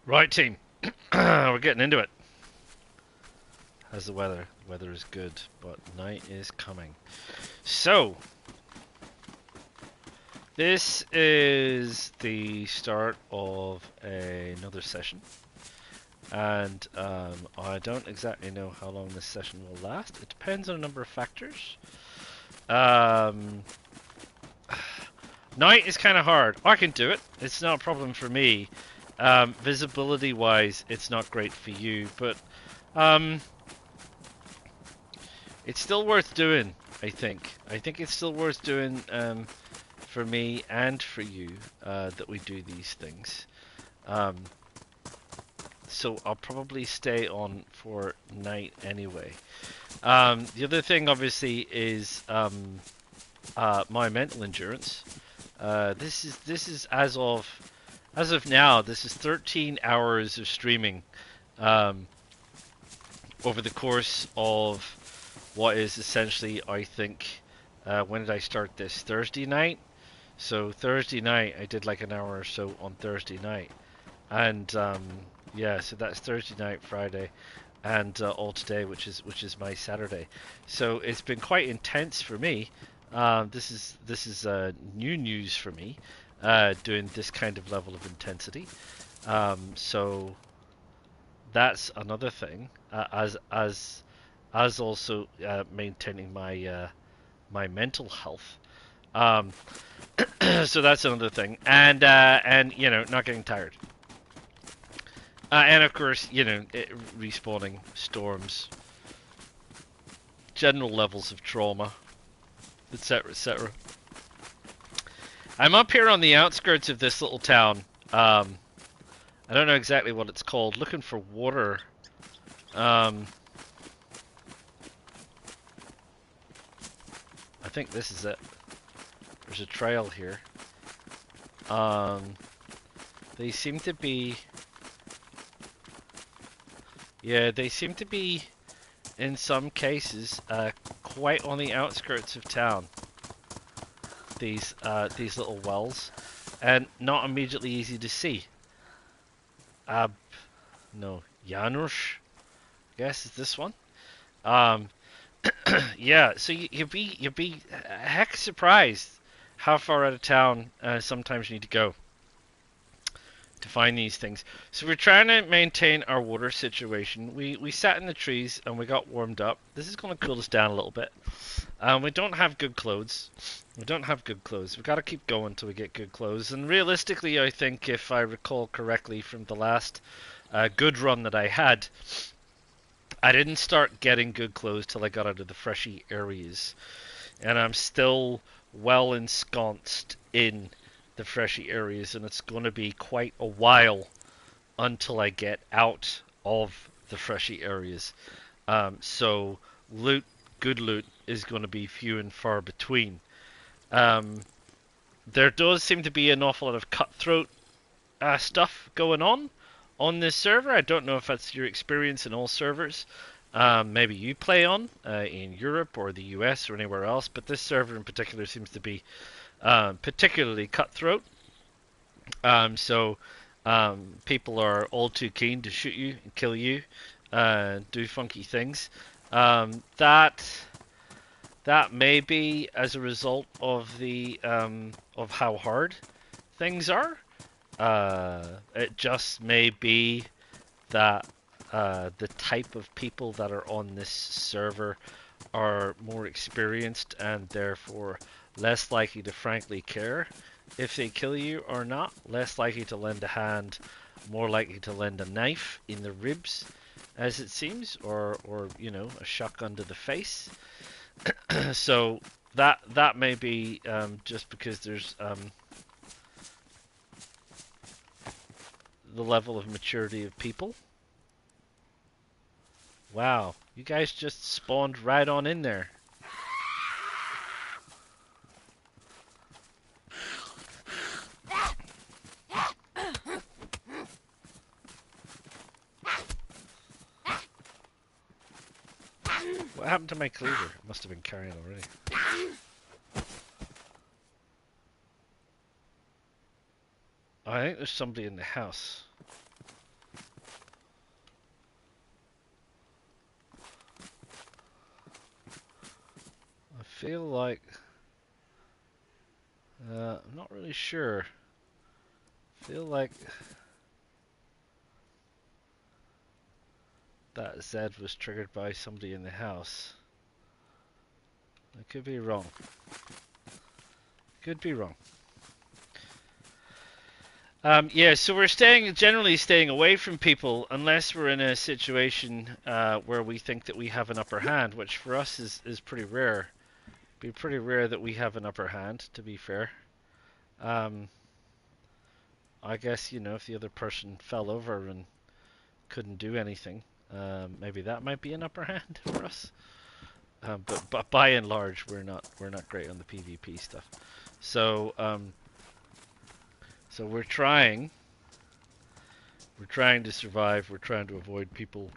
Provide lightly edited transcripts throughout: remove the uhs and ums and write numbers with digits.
Right, team. We're getting into it. How's the weather? The weather is good, but night is coming. So, this is the start of another session, and I don't exactly know how long this session will last. It depends on a number of factors. Um, Night is kind of hard. I can do it. It's not a problem for me. Visibility-wise, it's not great for you, but um, it's still worth doing, I think. I think it's still worth doing for me and for you that we do these things. Um, so I'll probably stay on for night anyway. The other thing, obviously, is my mental endurance. This is as of now. This is 13 hours of streaming um, over the course of what is essentially, I think, when did I start this? Thursday night? So Thursday night, I did like an hour or so on Thursday night. And yeah, so that's Thursday night, Friday, and all today, which is my Saturday. So it's been quite intense for me. This is new news for me, doing this kind of level of intensity. So that's another thing. As also maintaining my mental health. Um, so that's another thing, and not getting tired, and of course respawning storms, general levels of trauma, etc., etc. I'm up here on the outskirts of this little town. I don't know exactly what it's called. Looking for water. Um, I think this is it. There's a trail here. Um, they seem to be. Yeah, they seem to be, in some cases, quite on the outskirts of town. These little wells, and not immediately easy to see. Ab, no, Janusz, I guess is this one. Um, yeah, so you'd be heck surprised how far out of town sometimes you need to go to find these things. So we're trying to maintain our water situation. We sat in the trees and we got warmed up. This is going to cool us down a little bit. We don't have good clothes. We don't have good clothes. We've got to keep going until we get good clothes. And realistically, I think if I recall correctly from the last good run that I had, I didn't start getting good clothes till I got out of the freshy areas. And I'm still well ensconced in the freshy areas, and it's going to be quite a while until I get out of the freshy areas. So loot, good loot, is going to be few and far between. Um, there does seem to be an awful lot of cutthroat stuff going on this server. I don't know if that's your experience in all servers. Maybe you play on in Europe or the US or anywhere else, but this server in particular seems to be particularly cutthroat. So people are all too keen to shoot you and kill you, do funky things. That may be as a result of the of how hard things are. It just may be that the type of people that are on this server are more experienced and therefore less likely to frankly care if they kill you or not, less likely to lend a hand, more likely to lend a knife in the ribs, as it seems, or a shotgun to the face. So that may be just because there's the level of maturity of people. Wow, you guys just spawned right on in there. What happened to my cleaver? It must have been carrying already. I think there's somebody in the house. feel like I'm not really sure. Feel like that Z was triggered by somebody in the house. I could be wrong. Could be wrong. Yeah, so we're generally staying away from people unless we're in a situation where we think that we have an upper hand, which for us is pretty rare. Be pretty rare that we have an upper hand, to be fair. I guess, if the other person fell over and couldn't do anything, maybe that might be an upper hand for us. But by and large, we're not great on the PvP stuff. So so we're trying to survive. We're trying to avoid people.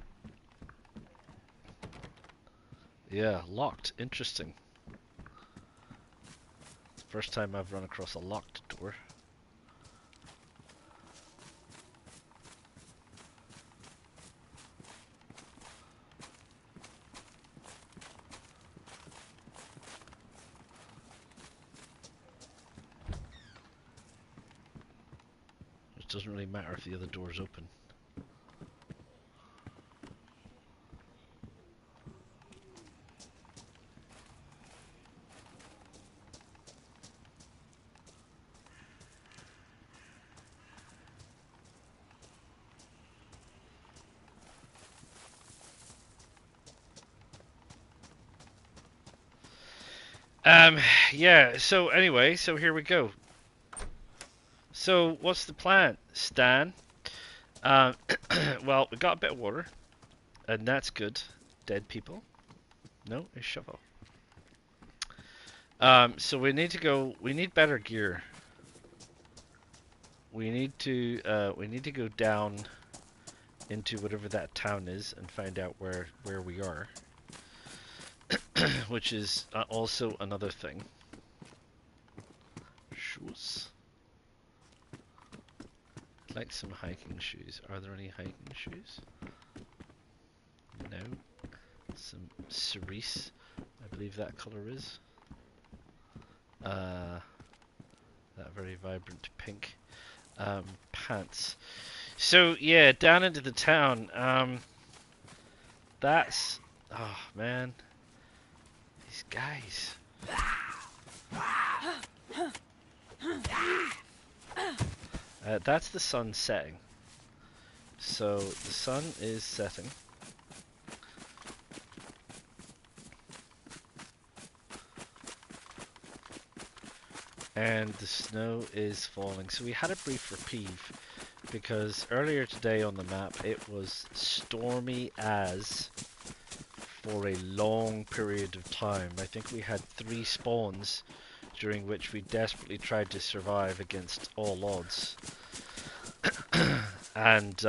Yeah, locked. Interesting. It's the first time I've run across a locked door. It doesn't really matter if the other door's open. Yeah, so anyway, so here we go. So, what's the plan, Stan? Well, we got a bit of water, and that's good. Dead people? No, a shovel. So we need to go. We need better gear. We need to go down into whatever that town is and find out where we are, which is also another thing. Shoes. I'd like some hiking shoes. Are there any hiking shoes? No. Some cerise, I believe that color is. That very vibrant pink. Pants. So yeah, down into the town. That's oh man, these guys. That's the sun setting. So the sun is setting. And the snow is falling. So we had a brief reprieve because earlier today on the map it was stormy as for a long period of time. I think we had 3 spawns during which we desperately tried to survive against all odds. and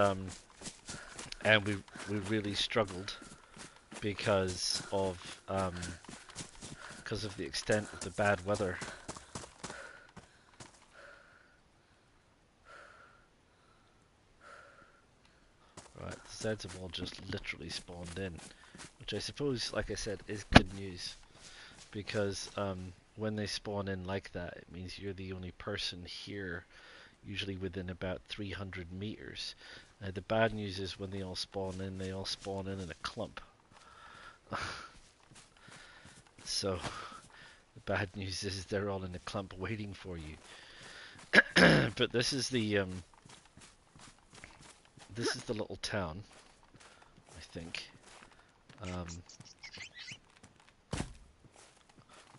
we really struggled because of the extent of the bad weather. Right, the Zeds have all just literally spawned in, which I suppose, like I said, is good news, because when they spawn in like that, it means you're the only person here, usually within about 300 meters. The bad news is when they all spawn in in a clump. So the bad news is they're all in a clump waiting for you. But this is the little town, I think.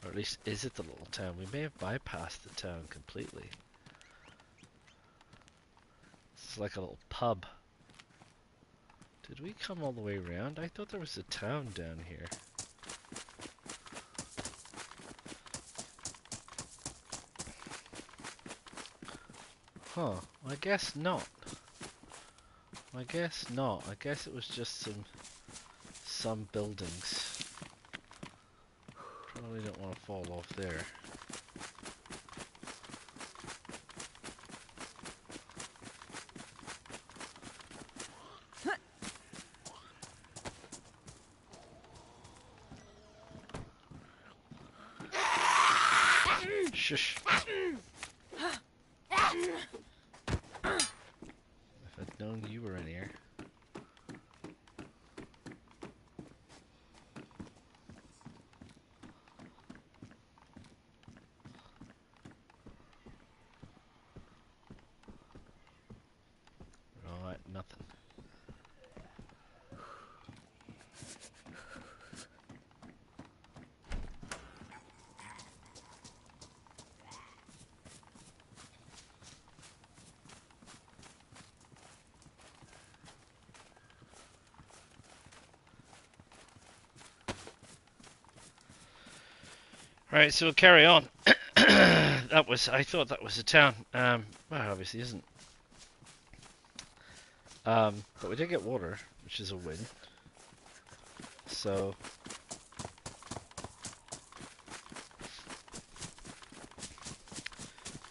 Or at least, is it the little town? We may have bypassed the town completely. This is like a little pub. Did we come all the way around? I thought there was a town down here. Huh, I guess not. I guess not. I guess it was just some buildings. Probably don't want to fall off there. Shush. If I'd known you were in here. Right, nothing. Right, so we'll carry on. I thought that was a town. Well, obviously isn't. But we did get water, which is a win. So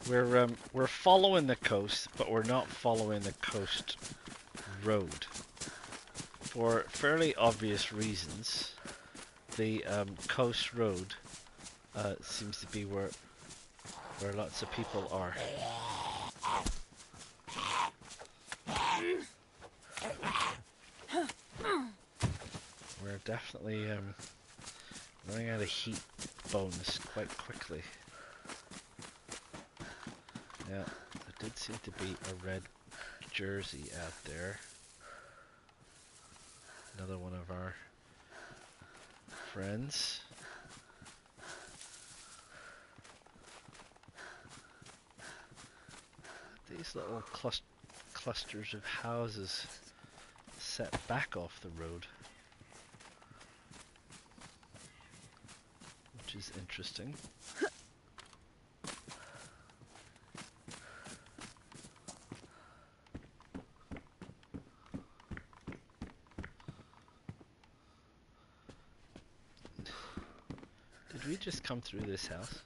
we're following the coast, but we're not following the coast road for fairly obvious reasons. The coast road seems to be where lots of people are. We're definitely running out of heat bonus quite quickly. Yeah, there did seem to be a red jersey out there. Another one of our friends. These little clusters of houses set back off the road, which is interesting. Did we just come through this house?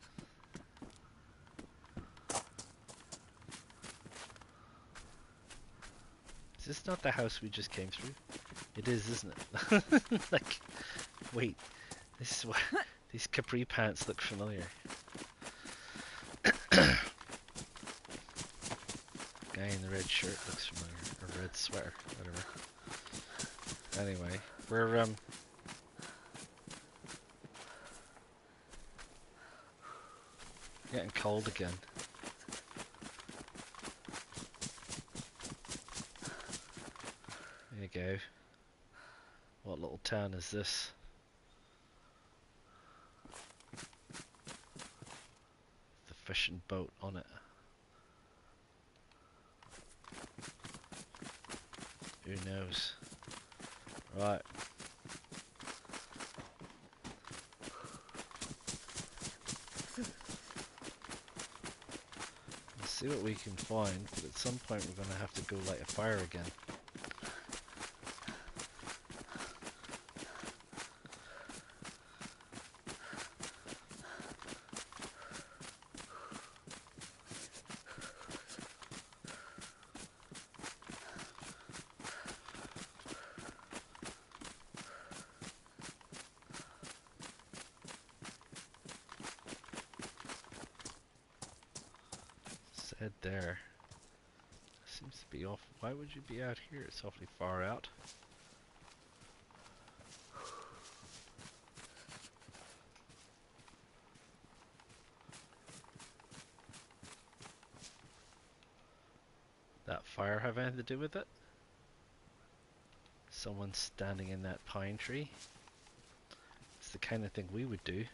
Is this not the house we just came through? It is, isn't it? Like, wait, this is what these capri pants look familiar. Guy in the red shirt looks familiar, or red sweater, whatever. Anyway, we're getting cold again. There you go. What little town is this? The fishing boat on it. Who knows? Right. Let's see what we can find, but at some point we're going to have to go light a fire again. Head there. Seems to be off. Why would you be out here? It's awfully far out. That fire have anything to do with it? Someone standing in that pine tree? It's the kind of thing we would do.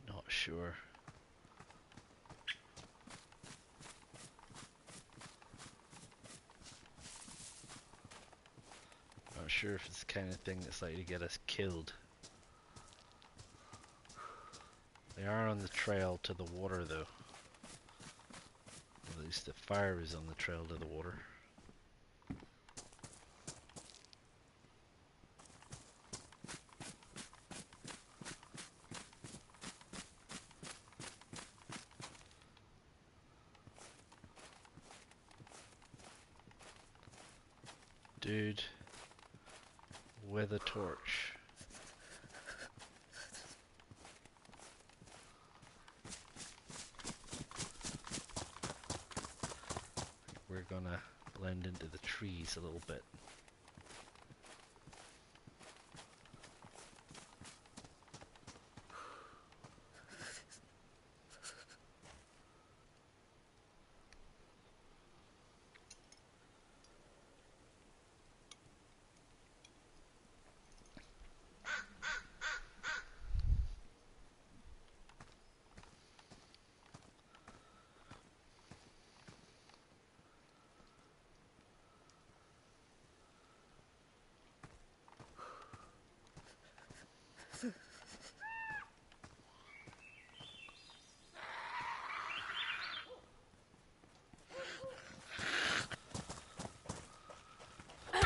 Not sure. sure if it's the kind of thing that's likely to get us killed. They are on the trail to the water though. At least the fire is on the trail to the water. Dude with a torch. We're gonna blend into the trees a little bit.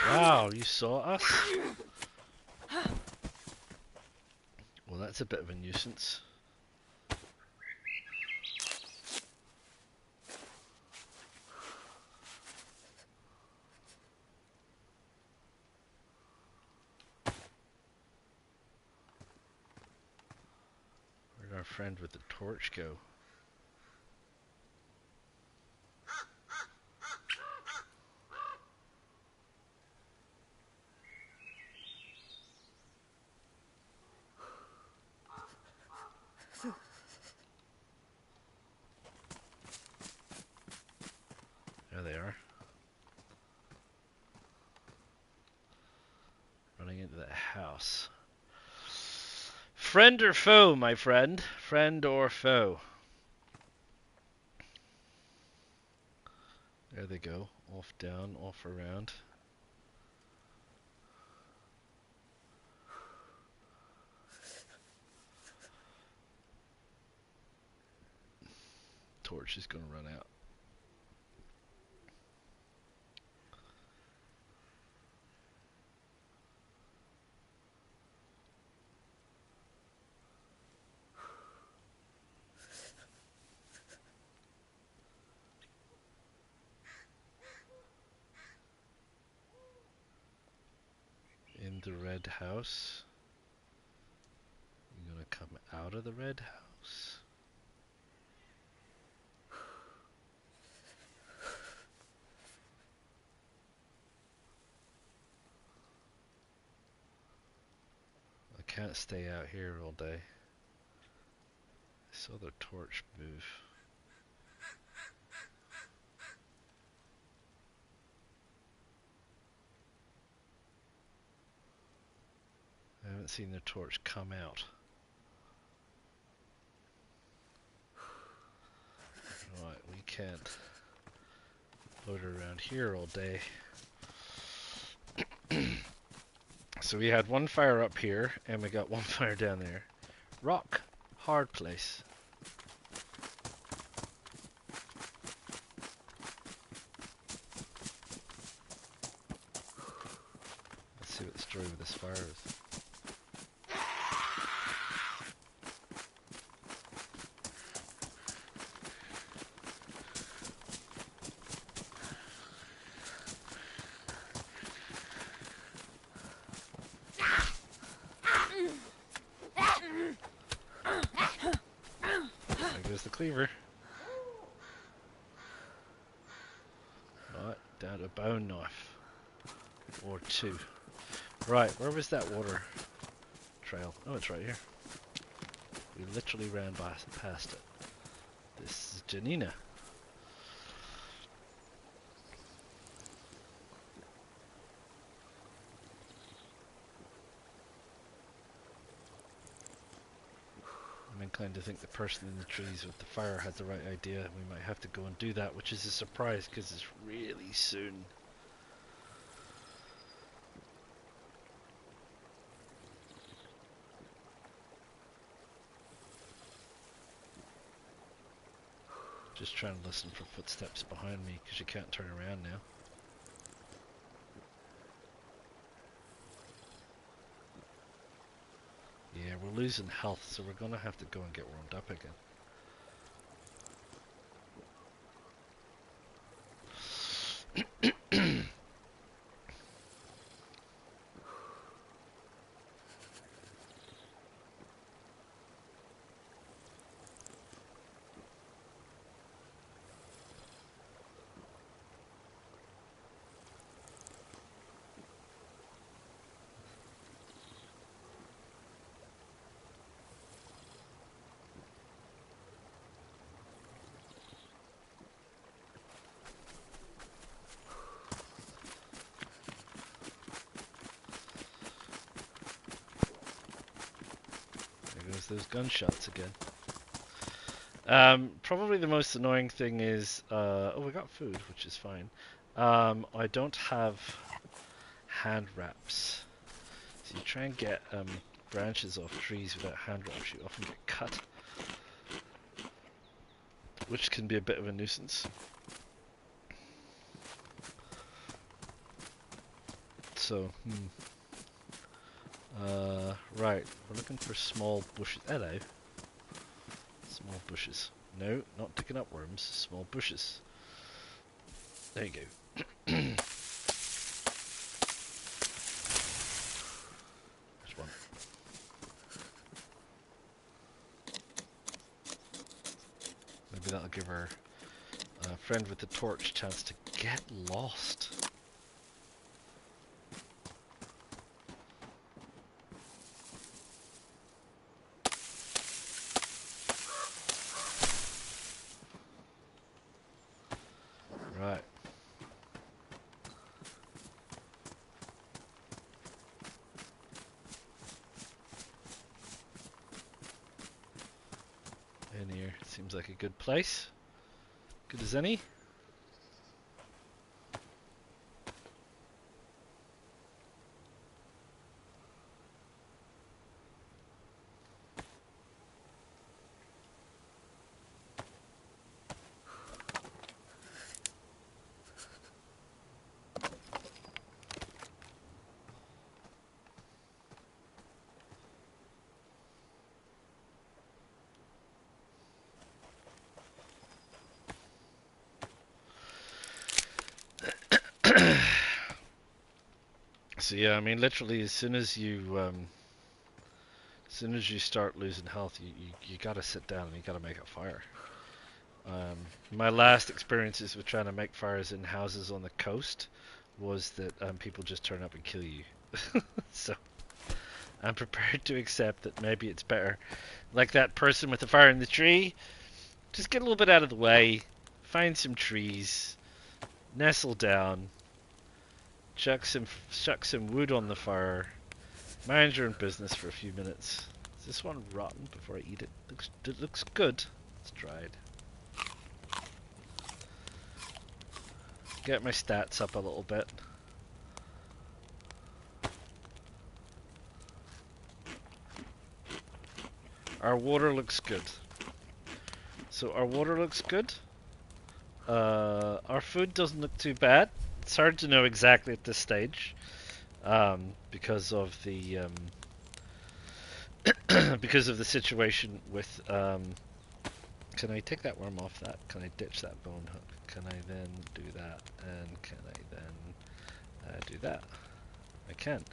Wow, you saw us? Well, that's a bit of a nuisance. Where'd our friend with the torch go? There they are. Running into that house. Friend or foe, my friend? Friend or foe? There they go. Off, down, off, around. Torch is gonna run out. In the red house. You're gonna come out of the red house. I can't stay out here all day. I saw the torch move. I haven't seen the torch come out. Right, we can't float around here all day. So we had one fire up here, and we got one fire down there. Rock, hard place. Let's see what the story with this fire is. The cleaver. Right, down to a bone knife. Or two. Right, where was that water trail? Oh, it's right here. We literally ran past it. This is Janina. I'm inclined to think the person in the trees with the fire had the right idea. We might have to go and do that, which is a surprise because it's really soon. Just trying to listen for footsteps behind me because you can't turn around now. Yeah, we're losing health, so we're gonna have to go and get warmed up again. There goes those gunshots again. Probably the most annoying thing is, oh, we got food, which is fine. I don't have hand wraps. So you try and get branches off trees without hand wraps, you often get cut, which can be a bit of a nuisance. So, right, we're looking for small bushes. Hello. Small bushes. No, not picking up worms, small bushes. There you go. There's one. Maybe that'll give our friend with the torch a chance to get lost. Right. In here seems like a good place. Good as any. So yeah, I mean, literally, as soon as you start losing health, you gotta sit down and you gotta make a fire. My last experiences with trying to make fires in houses on the coast was that people just turn up and kill you. So I'm prepared to accept that maybe it's better, like that person with the fire in the tree, just get a little bit out of the way, find some trees, nestle down, chuck some wood on the fire, mind your own business for a few minutes. Is this one rotten before I eat it? It looks good. It's dried. Get my stats up a little bit. Our water looks good. So our water looks good. Our food doesn't look too bad. It's hard to know exactly at this stage because of the because of the situation with. Can I take that worm off that? Can I ditch that bone hook? Can I then do that? And can I then do that? I can.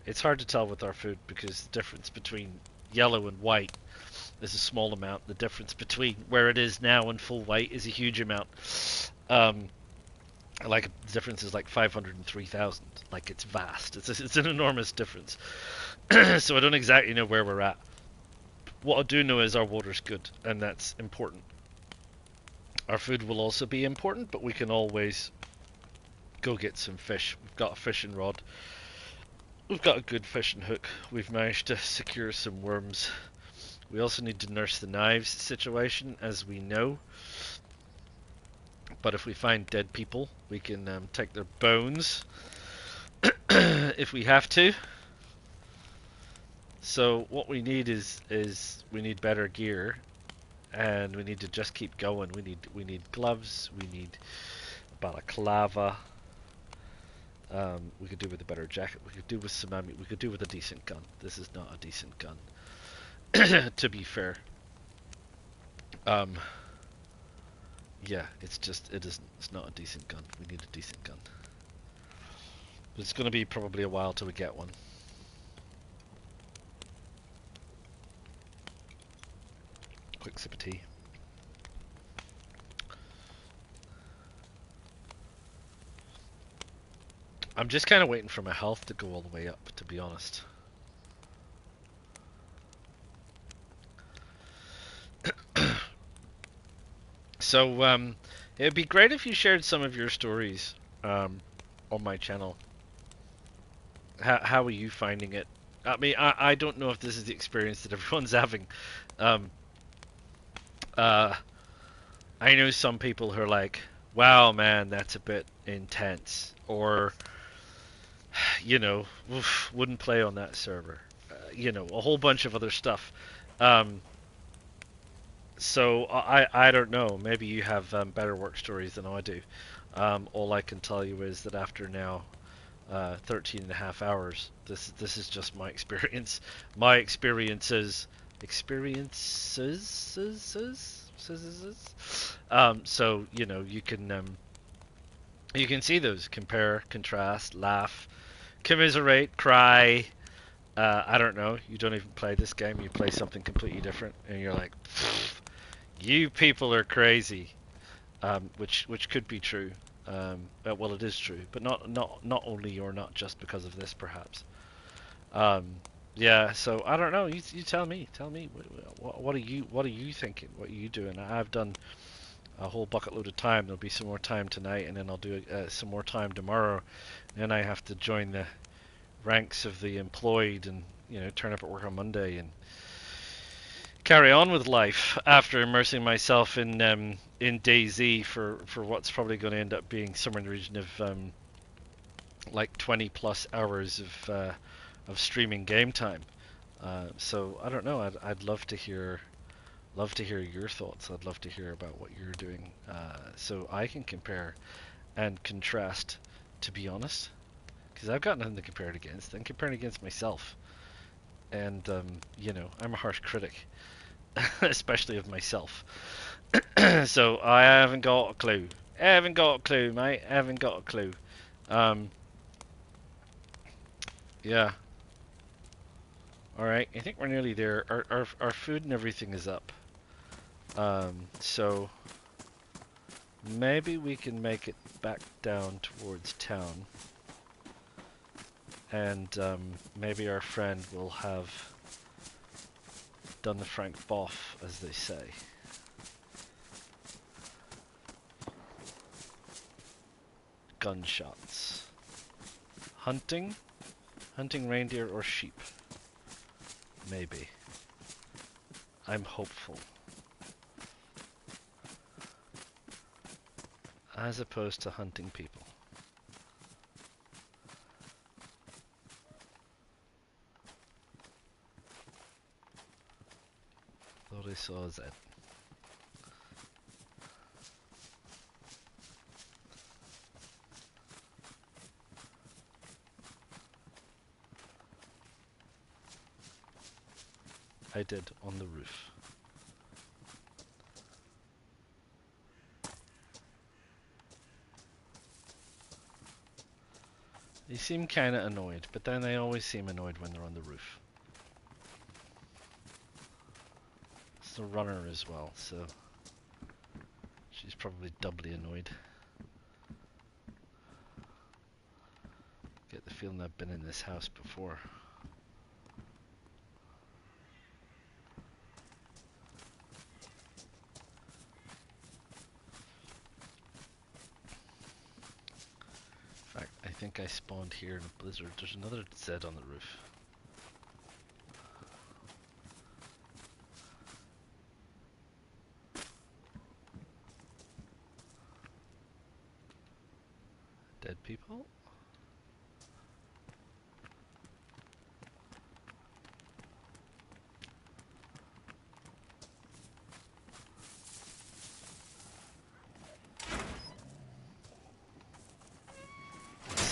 It's hard to tell with our food because the difference between yellow and white is a small amount. The difference between where it is now and full white is a huge amount. Like the difference is like 503,000. Like it's vast. It's an enormous difference. So I don't exactly know where we're at. What I do know is our water's good, and that's important. Our food will also be important, but we can always go get some fish. We've got a fishing rod. We've got a good fishing hook. We've managed to secure some worms. We also need to nurse the knives situation, as we know. But if we find dead people, we can take their bones if we have to. So what we need is we need better gear, and we need to just keep going. We need gloves. We need balaclava. We could do with a better jacket. We could do with some we could do with a decent gun. This is not a decent gun, to be fair. Um, yeah, it isn't. It's not a decent gun. We need a decent gun. But it's going to be probably a while till we get one. Quick sip of tea. I'm just kind of waiting for my health to go all the way up, to be honest. So, it'd be great if you shared some of your stories on my channel. How are you finding it? I mean, I don't know if this is the experience that everyone's having. Um, uh, I know some people who are like, wow, man, that's a bit intense. Or, you know, oof, wouldn't play on that server. You know, a whole bunch of other stuff. Um, so I don't know. Maybe you have better work stories than I do. All I can tell you is that after now 13 and a half hours, this is just my experience. My experiences. So you know you can see those, compare, contrast, laugh, commiserate, cry. I don't know. You don't even play this game. You play something completely different, and you're like, you people are crazy. Which could be true. Well, it is true, but not only or not just because of this, perhaps. Um, yeah. So I don't know. You tell me. Tell me. What are you thinking? What are you doing? I've done a whole bucket load of time. There'll be some more time tonight, and then I'll do some more time tomorrow. Then I have to join the ranks of the employed, and turn up at work on Monday and carry on with life after immersing myself in DayZ for what's probably going to end up being somewhere in the region of like 20 plus hours of streaming game time. So I don't know. I'd love to hear your thoughts. I'd love to hear about what you're doing, so I can compare and contrast. To be honest, because I've got nothing to compare it against. I'm comparing against myself, and I'm a harsh critic, especially of myself. So I haven't got a clue. I haven't got a clue, mate. I haven't got a clue. Um, yeah. All right. I think we're nearly there. Our food and everything is up. So maybe we can make it back down towards town, and maybe our friend will have done the Frank Boff, as they say. Gunshots. Hunting? Hunting reindeer or sheep? Maybe. I'm hopeful. As opposed to hunting people. Thought I saw a Zed. I did, on the roof. They seem kinda annoyed, but then they always seem annoyed when they're on the roof. It's the runner as well, so she's probably doubly annoyed. Get the feeling I've been in this house before. In fact, I think I spawned here in a blizzard. There's another Zed on the roof. Dead people?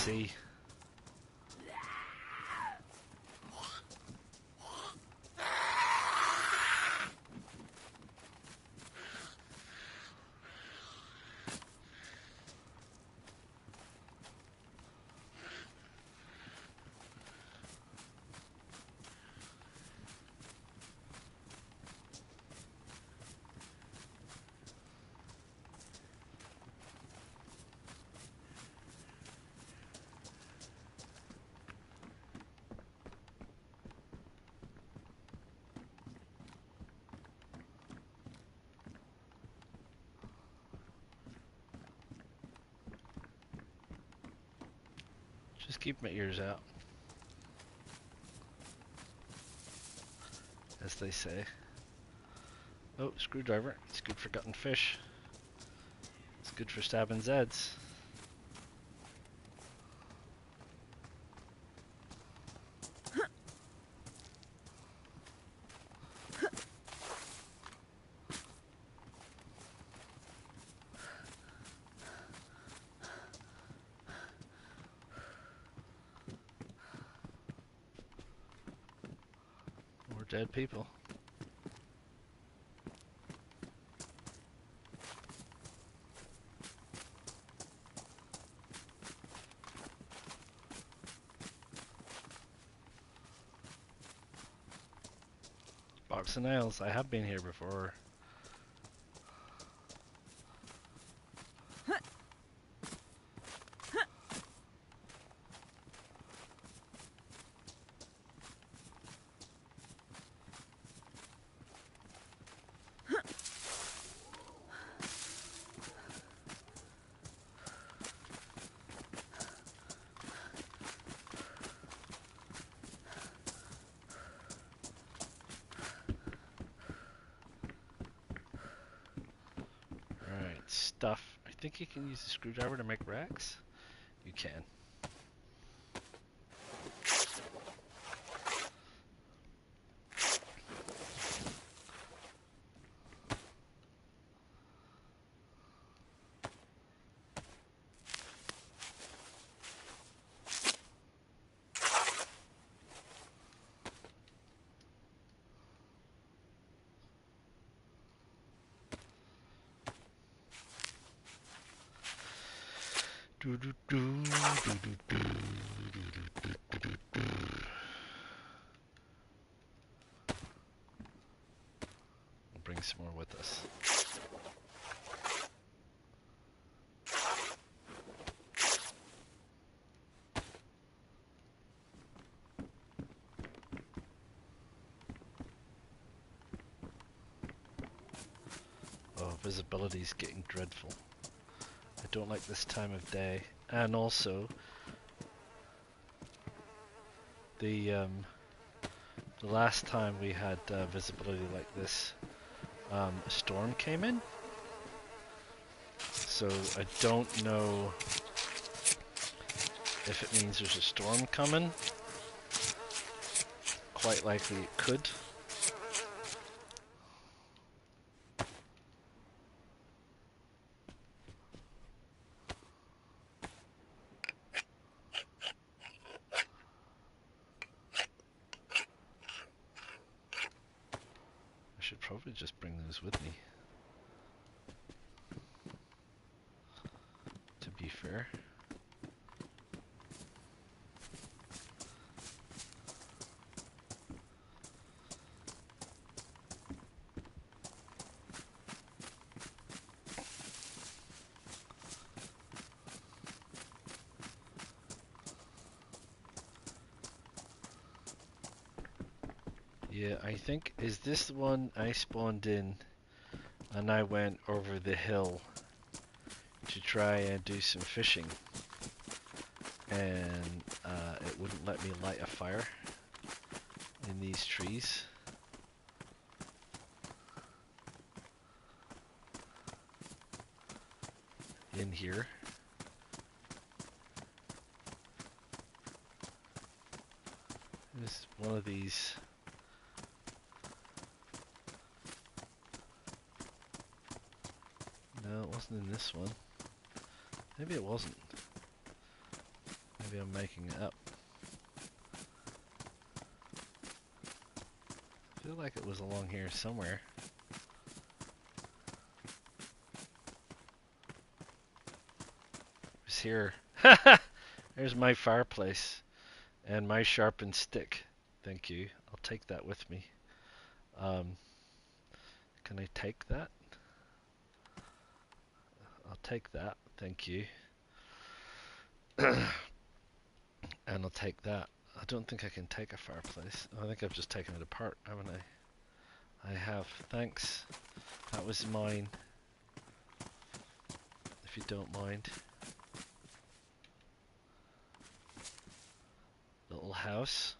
see. Just keep my ears out, as they say. Oh, screwdriver. It's good for gutting fish. It's good for stabbing Zeds. More dead people. Box of nails. I have been here before. Stuff. I think you can use the screwdriver to make racks. You can. We'll bring some more with us. Oh, visibility's getting dreadful. I don't like this time of day, and also the last time we had visibility like this, a storm came in, so I don't know if it means there's a storm coming. Quite likely it could. Should probably just bring those with me, to be fair. Yeah, I think, is this the one I spawned in and I went over the hill to try and do some fishing, and it wouldn't let me light a fire in these trees. In here. There's one of these. No, it wasn't in this one. Maybe it wasn't. Maybe I'm making it up. I feel like it was along here somewhere. It was here. There's my fireplace and my sharpened stick. Thank you. I'll take that with me. Can I take that? I'll take that. Thank you. And I'll take that. I don't think I can take a fireplace. I think I've just taken it apart, haven't I? I have. Thanks. That was mine. If you don't mind. Little house.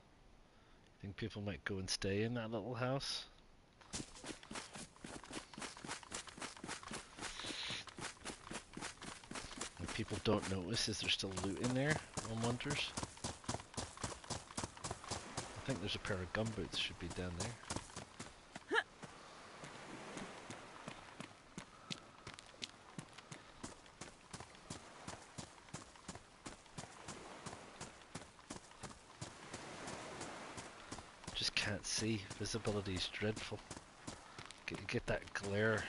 Think people might go and stay in that little house? What people don't notice is there's still loot in there, one wonders. I think there's a pair of gumboots should be down there. Just can't see. Visibility is dreadful. Get that glare.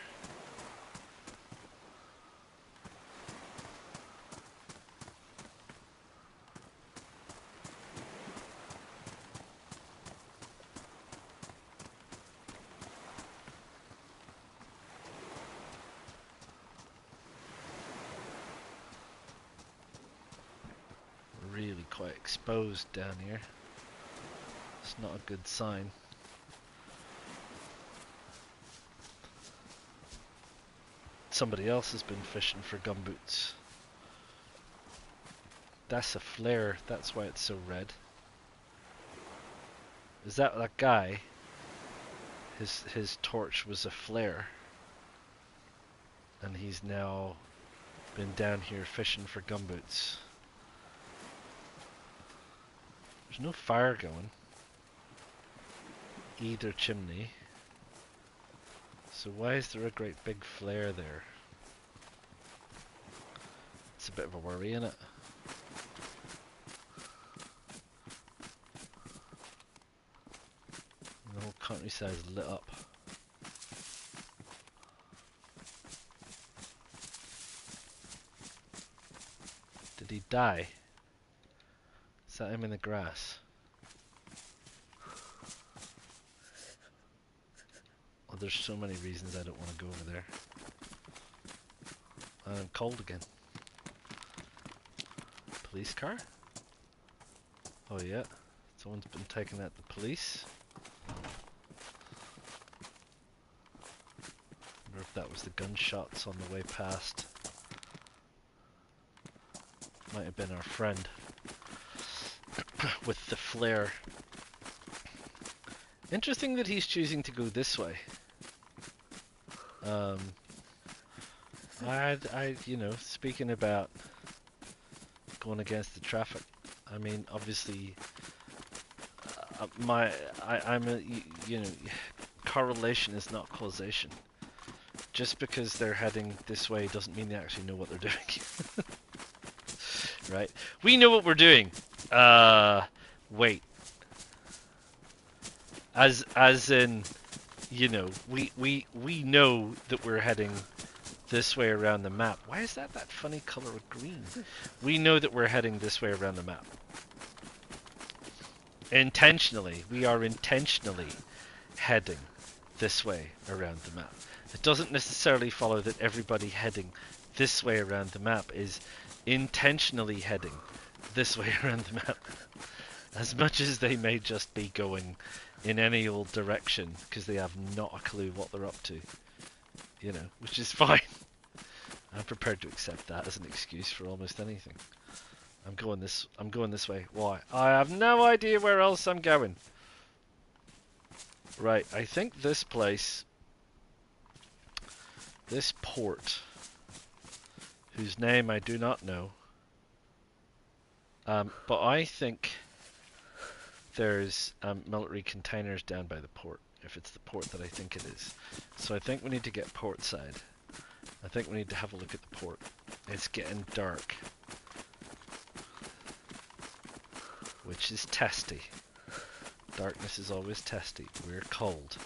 Really quite exposed down here. It's not a good sign. Somebody else has been fishing for gumboots. That's a flare, that's why it's so red. Is that guy? His torch was a flare. And he's now been down here fishing for gumboots. There's no fire going. Either chimney. So why is there a great big flare there? It's a bit of a worry, isn't it? The whole countryside is lit up. Did he die? Is that him in the grass? Oh, there's so many reasons I don't want to go over there. I'm cold again. Police car? Oh yeah, someone's been taking out the police. Wonder if that was the gunshots on the way past. Might have been our friend with the flare. Interesting that he's choosing to go this way. You know, speaking about going against the traffic, I mean, obviously, you know, correlation is not causation. Just because they're heading this way doesn't mean they actually know what they're doing. Right? We know what we're doing. Wait. As in, you know, we know that we're heading this way around the map. Why is that funny color of green? We know that we're heading this way around the map. Intentionally. We are intentionally heading this way around the map. It doesn't necessarily follow that everybody heading this way around the map is intentionally heading this way around the map. As much as they may just be going in any old direction because they have not a clue what they're up to. You know, which is fine. I'm prepared to accept that as an excuse for almost anything. I'm going this way. Why? I have no idea where else I'm going. Right, I think this place, this port, whose name I do not know, but I think there's military containers down by the port, if it's the port that I think it is. So I think we need to get port side. I think we need to have a look at the port. It's getting dark. which is testy. Darkness is always testy. We're cold,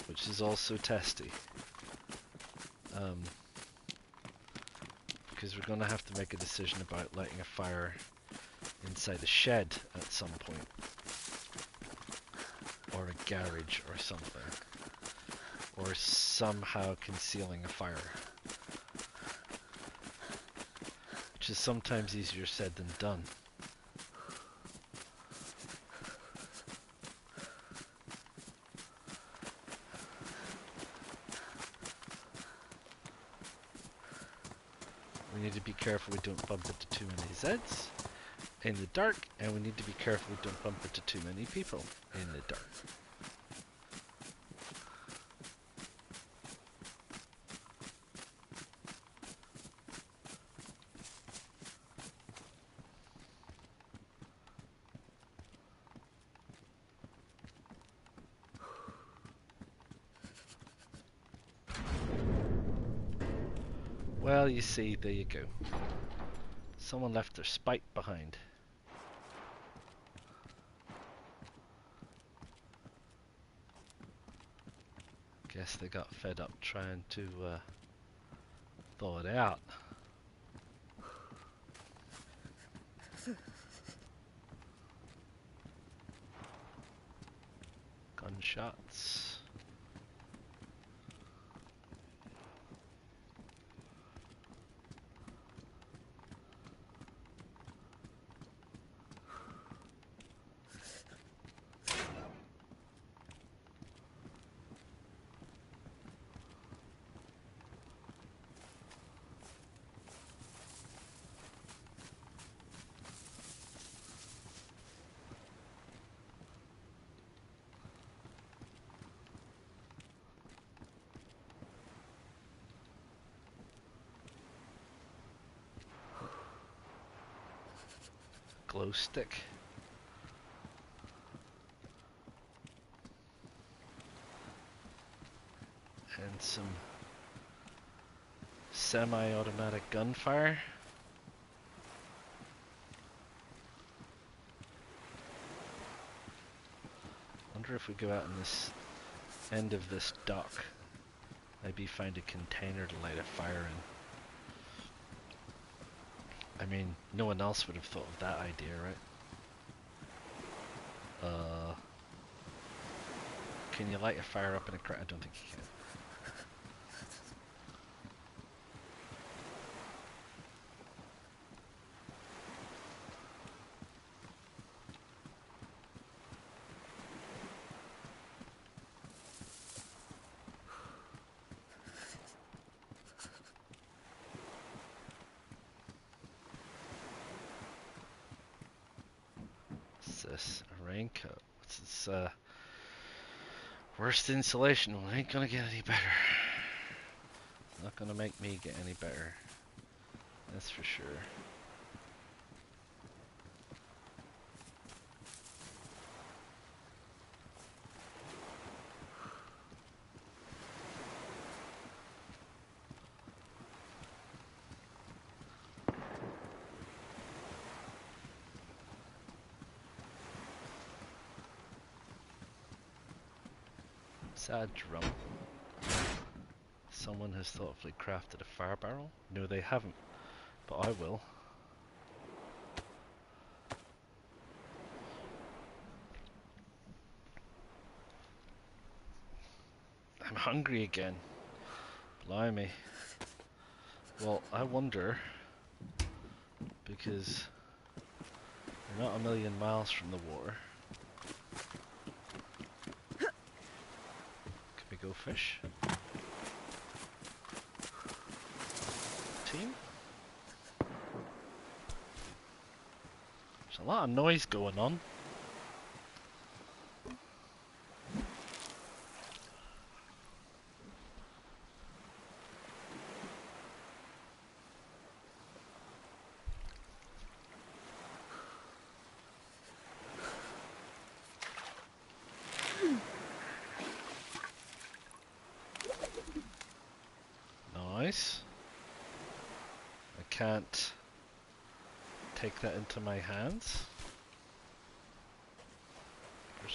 which is also testy. Because we're going to have to make a decision about lighting a fire inside a shed at some point. Or a garage or something. Or somehow concealing a fire. Which is sometimes easier said than done. We need to be careful we don't bump into too many Zeds in the dark, and we need to be careful we don't bump into too many people in the dark. Well, you see, there you go. Someone left their spite behind. Guess they got fed up trying to thaw it out. Gunshots. Glow stick. And some semi-automatic gunfire. Wonder if we go out in this end of this dock, maybe find a container to light a fire in. I mean, no one else would have thought of that idea, right? Can you light a fire up in a crate? I don't think you can. What's this? A raincoat. What's this? Worst insulation. Well, it ain't gonna get any better. It's not gonna make me get any better. That's for sure. Sad drum. Someone has thoughtfully crafted a fire barrel? No, they haven't, but I will. I'm hungry again. Blimey. Well, I wonder, because we're not a million miles from the water. Can we go fish? Team? There's a lot of noise going on. Nice. I can't take that into my hands.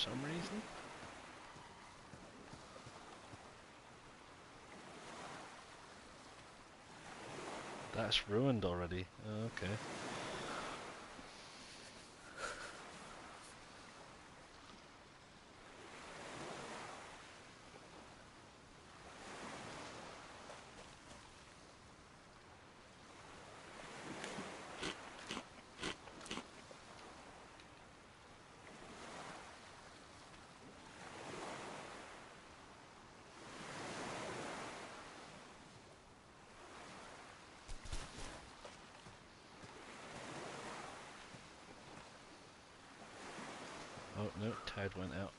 some reason. That's ruined already. Okay. Oh no, tide went out.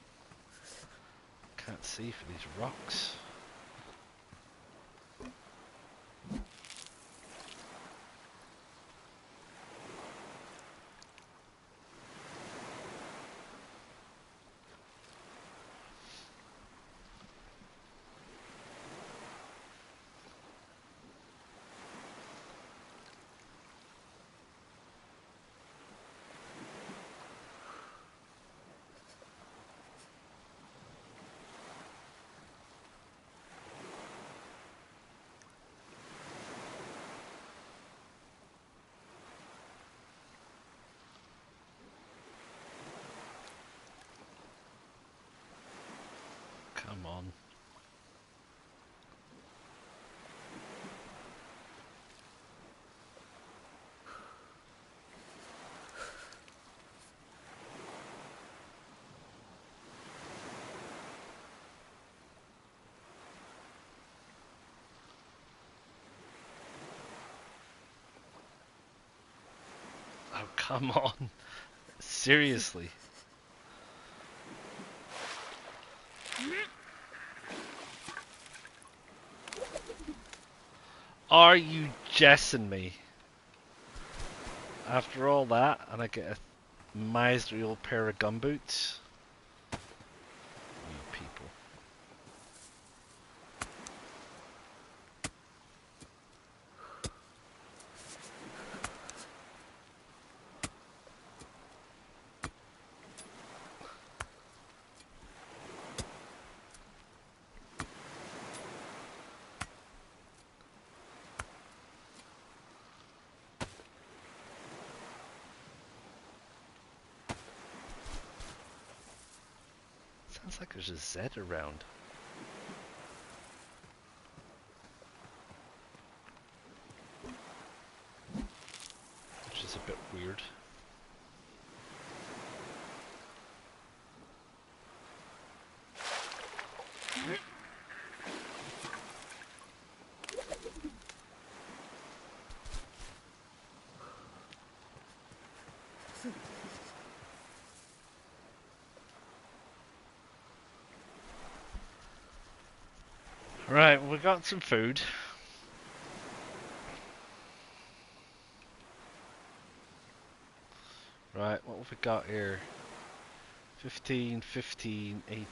Can't see for these rocks. Come on. Oh, come on. Seriously. Are you jesting me? After all that, and I get a miserly old pair of gumboots? You people. Sounds like there's a Z around. Which is a bit weird. Right, we got some food. Right, what have we got here? 15, 15, 18,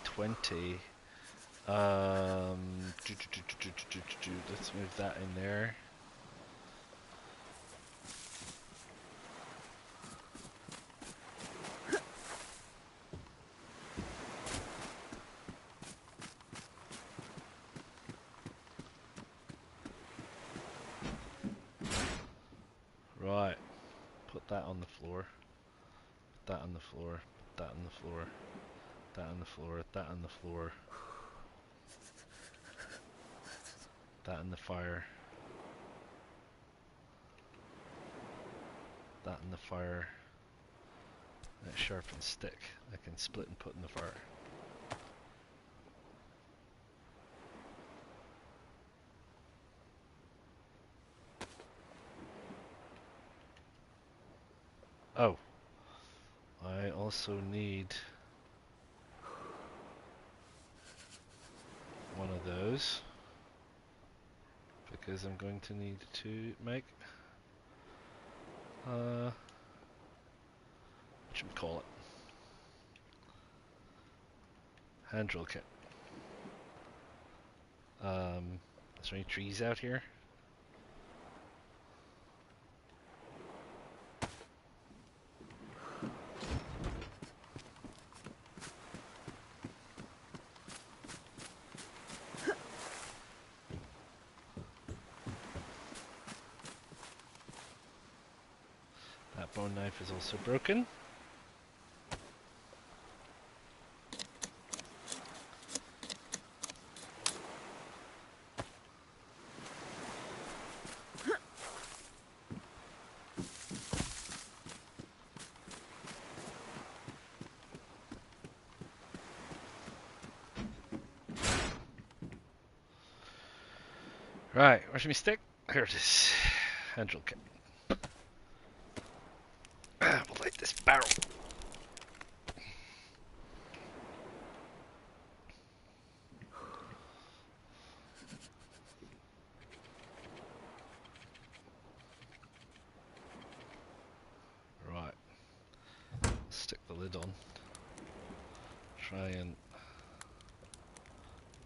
20. Let's move that in there. Right, put that on the floor. Put that on the floor. Put that on the floor. That on the floor. That on the floor. That in the fire. That in the fire. That sharpened stick I can split and put in the fire. Oh, I also need one of those because I'm going to need to make whatchamacallit, hand drill kit. Is there any trees out here? throwing knife is also broken. Right, where's my stick? Here it is. Handle kit. We'll light this barrel. Right. Stick the lid on. Try and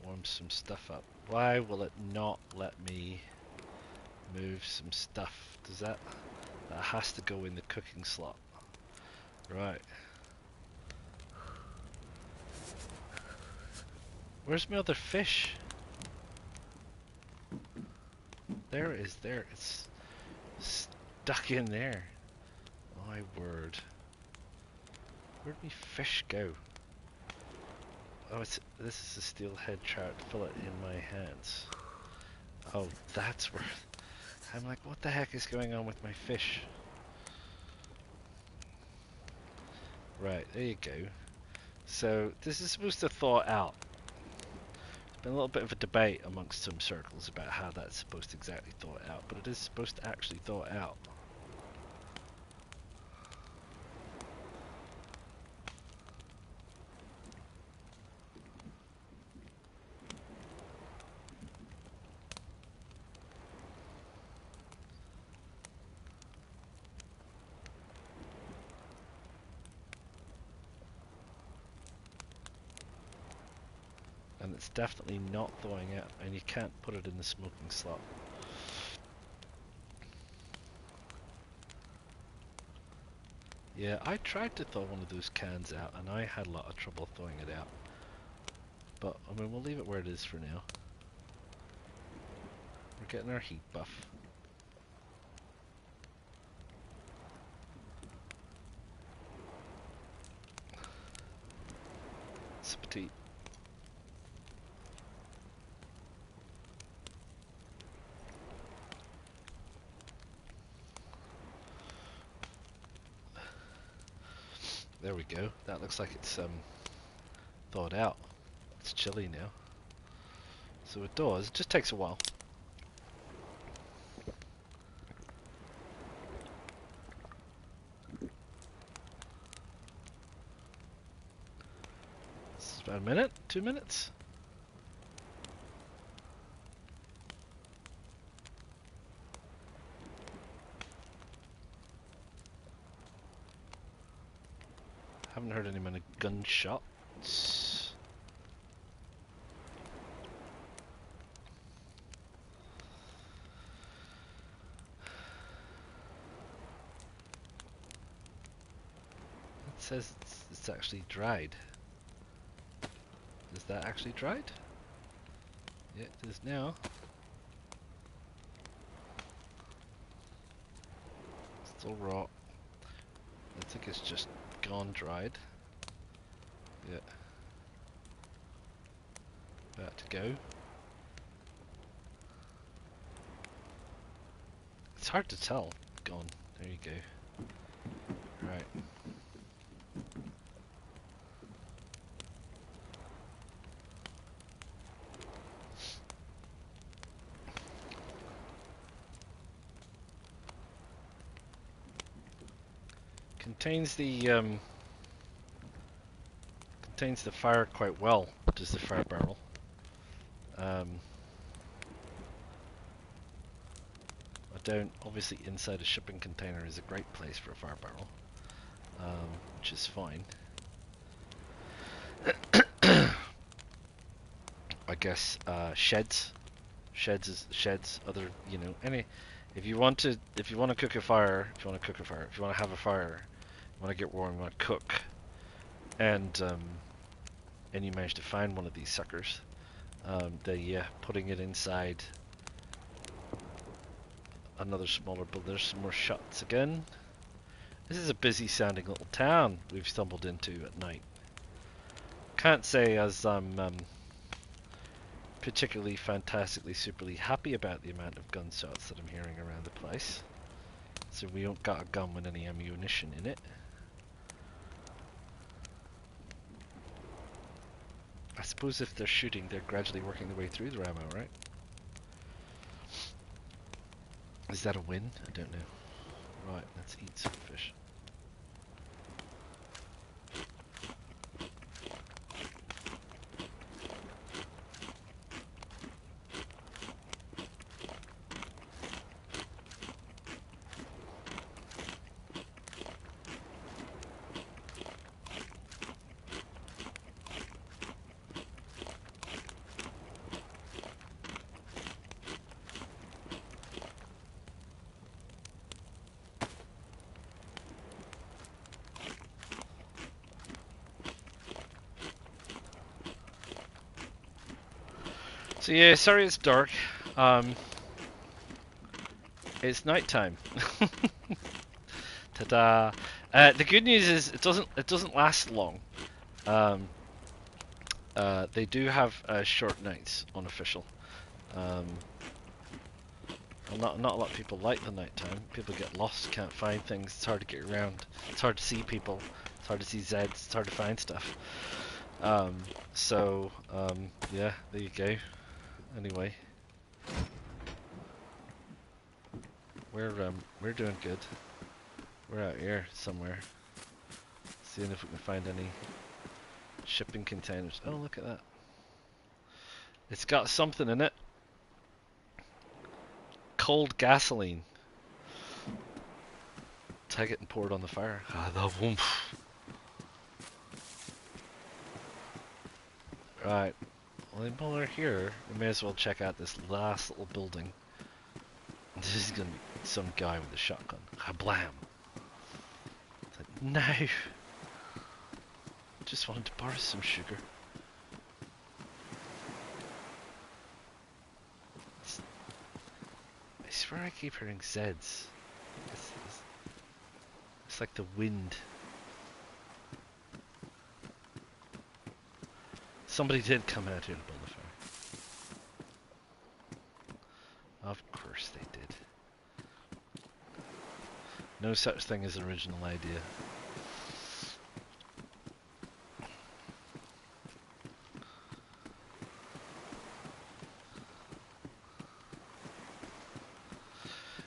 warm some stuff up. Why will it not let me move some stuff? Does that has to go in the cooking slot. Right. Where's my other fish? There it is, there. It's stuck in there. My word. Where'd my fish go? Oh, this is a steelhead trout fillet in my hands. Oh, that's where... I'm like, what the heck is going on with my fish? Right, there you go. So, this is supposed to thaw out. There's been a little bit of a debate amongst some circles about how that's supposed to exactly thaw out, but it is supposed to actually thaw out. And it's definitely not thawing out, and you can't put it in the smoking slot. Yeah, I tried to thaw one of those cans out, and I had a lot of trouble thawing it out. But, I mean, we'll leave it where it is for now. We're getting our heat buff. It's petite. There we go. That looks like it's thawed out. It's chilly now. So it does. It just takes a while. It's about a minute, 2 minutes. Haven't heard any many gunshots. It says it's actually dried. Is that actually dried? Yeah, it is now. Still raw. I think it's just gone dried. Yeah. About to go. It's hard to tell. Gone. There you go. Right. Contains the fire quite well, does the fire barrel. I don't, obviously inside a shipping container is a great place for a fire barrel, which is fine. I guess sheds, other, you know, any. If you want to cook a fire, if you want to have a fire, you want to get warm, you want to cook, and you manage to find one of these suckers, putting it inside another smaller build. There's some more shots again, This is a busy sounding little town we've stumbled into at night. Can't say as I'm particularly fantastically superly happy about the amount of gunshots that I'm hearing around the place. So we don't got a gun with any ammunition in it. I suppose if they're shooting, they're gradually working their way through their ammo, right? Is that a win? I don't know. Right, let's eat some fish. So yeah, sorry it's dark. It's nighttime. Ta-da! The good news is it doesn't last long. They do have short nights, unofficial. Not a lot of people like the nighttime. People get lost, can't find things. It's hard to get around. It's hard to see people. It's hard to see Zeds. It's hard to find stuff. Yeah, there you go. Anyway, we're doing good. We're out here somewhere, seeing if we can find any shipping containers. Oh, look at that! It's got something in it. Cold gasoline. Take it and pour it on the fire. Ah, the woomph. Right. Well, while we're here, we may as well check out this last little building. This is gonna be some guy with a shotgun. Kablam! It's like, no! Just wanted to borrow some sugar. I swear I keep hearing Zeds. It's like the wind. Somebody did come out here to build a fire. Of course they did. No such thing as original idea.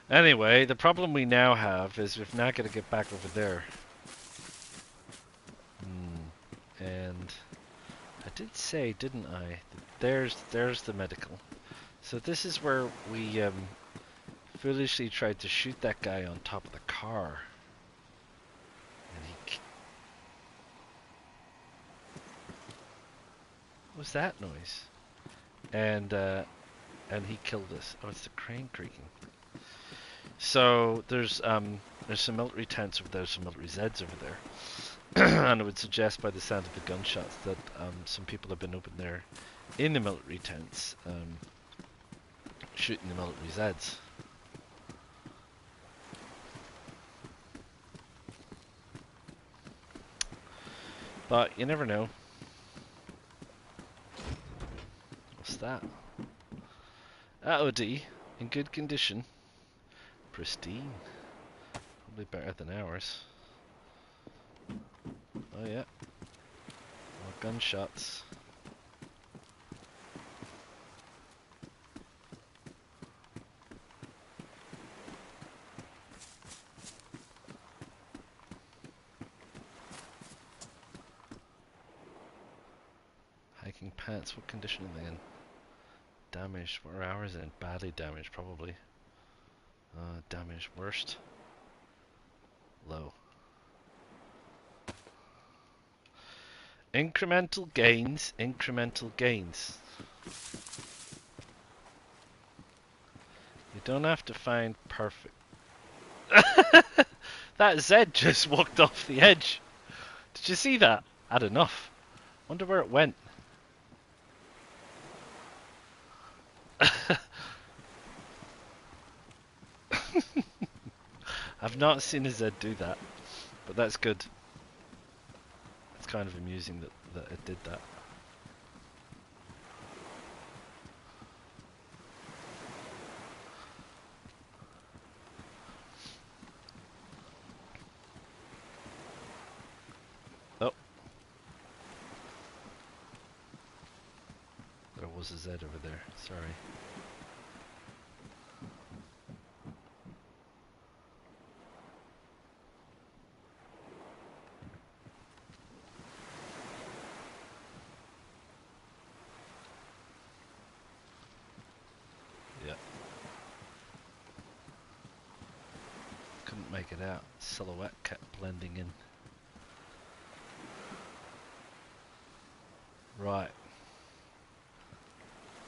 Anyway, the problem we now have is we've now got to get back over there. And I did say, didn't I, that there's the medical. So this is where we foolishly tried to shoot that guy on top of the car. And what was that noise? And he killed us. Oh, it's the crane creaking. So there's some military tents over there, some military Zeds over there. And I would suggest by the sound of the gunshots that some people have been open there in the military tents shooting the military Zeds. But you never know. What's that? AOD in good condition. Pristine. Probably better than ours. Oh yeah. More gunshots. Hiking pants, what condition are they in? Damaged, what are ours in? Badly damaged, probably. Damaged, worst. Low. Incremental gains, incremental gains. You don't have to find perfect. That Zed just walked off the edge. Did you see that? Had enough. Wonder where it went. I've not seen a Zed do that. but that's good. It's kind of amusing that it did that. Oh. There was a Z over there, sorry. Yeah. Couldn't make it out. Silhouette kept blending in. Right.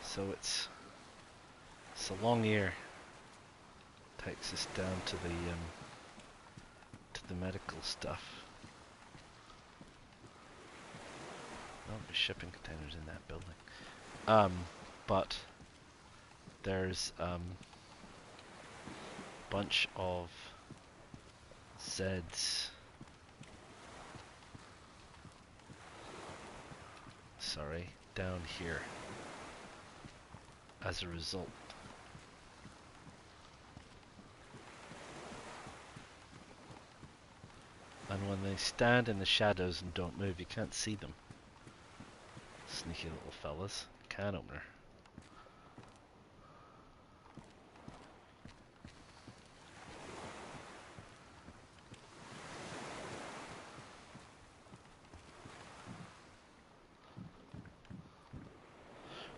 So it's a long ear. Takes us down to the medical stuff. There'll be shipping containers in that building. But there's bunch of Zeds. Sorry, down here. As a result. And when they stand in the shadows and don't move, you can't see them. Sneaky little fellas. Can opener.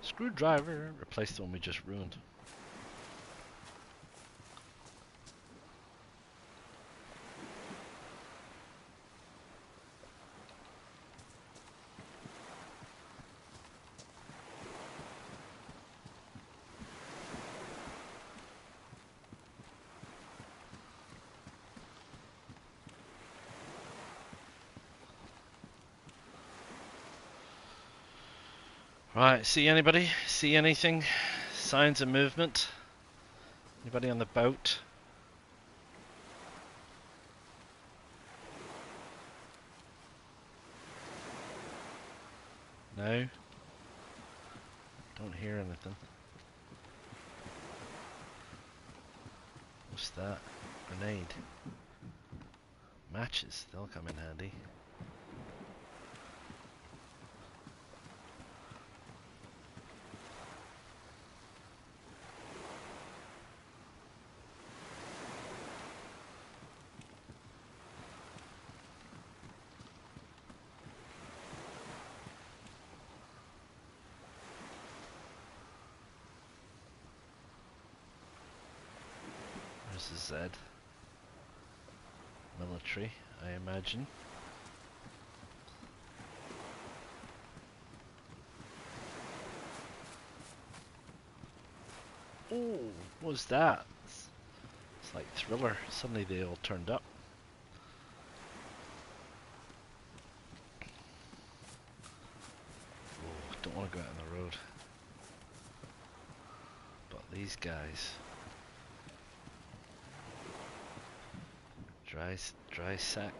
Screwdriver. Replace the one we just ruined. Right, see anybody? See anything? Signs of movement? Anybody on the boat? No? Don't hear anything. What's that? Grenade. Matches, they'll come in handy. There's a Z. Military, I imagine. Oh, what was that? It's like Thriller. Suddenly they all turned up. Oh, don't want to go out on the road. But these guys. Dry sack.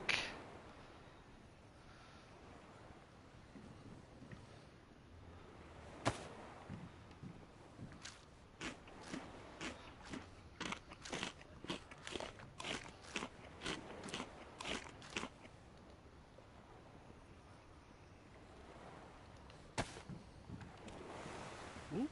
Ooh.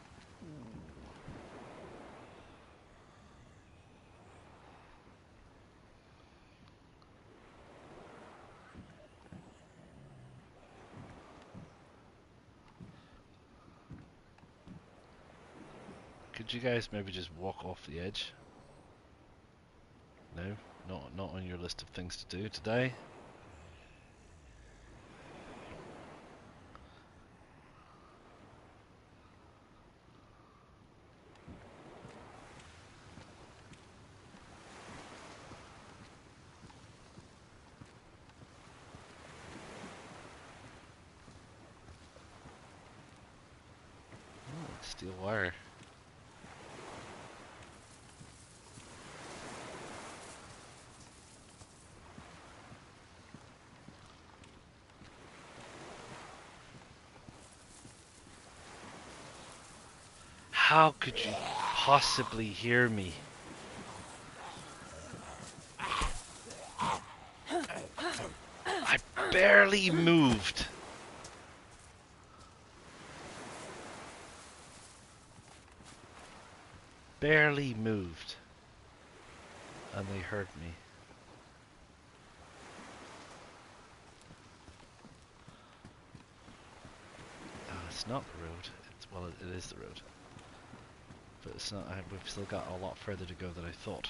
Could you guys maybe just walk off the edge? No, not on your list of things to do today. Oh, steel wire. How could you possibly hear me? I barely moved. Barely moved. And they heard me. It's not the road. Well, it is the road. But it's not. We've still got a lot further to go than I thought.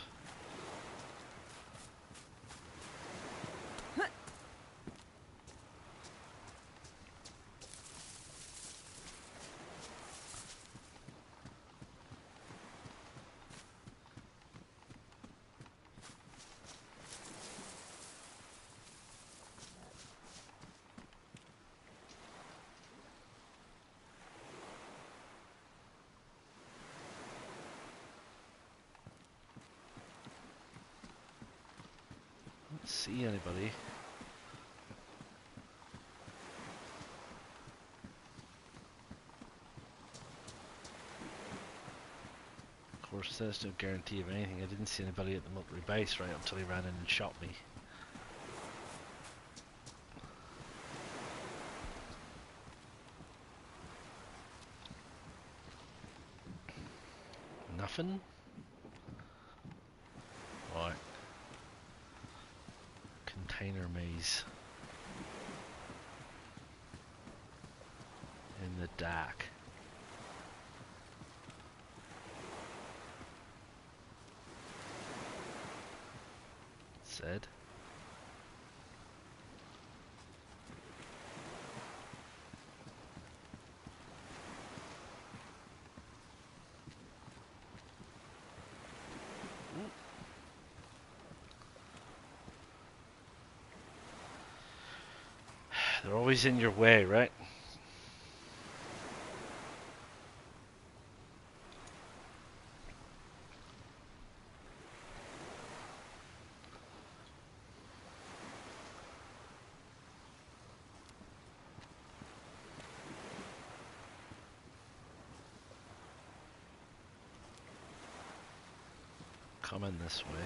Don't see anybody. Of course, there's no guarantee of anything. I didn't see anybody at the military base right until he ran in and shot me. Nothing? Right. Container maze. In the dark. Said. They're always in your way, right? Coming this way.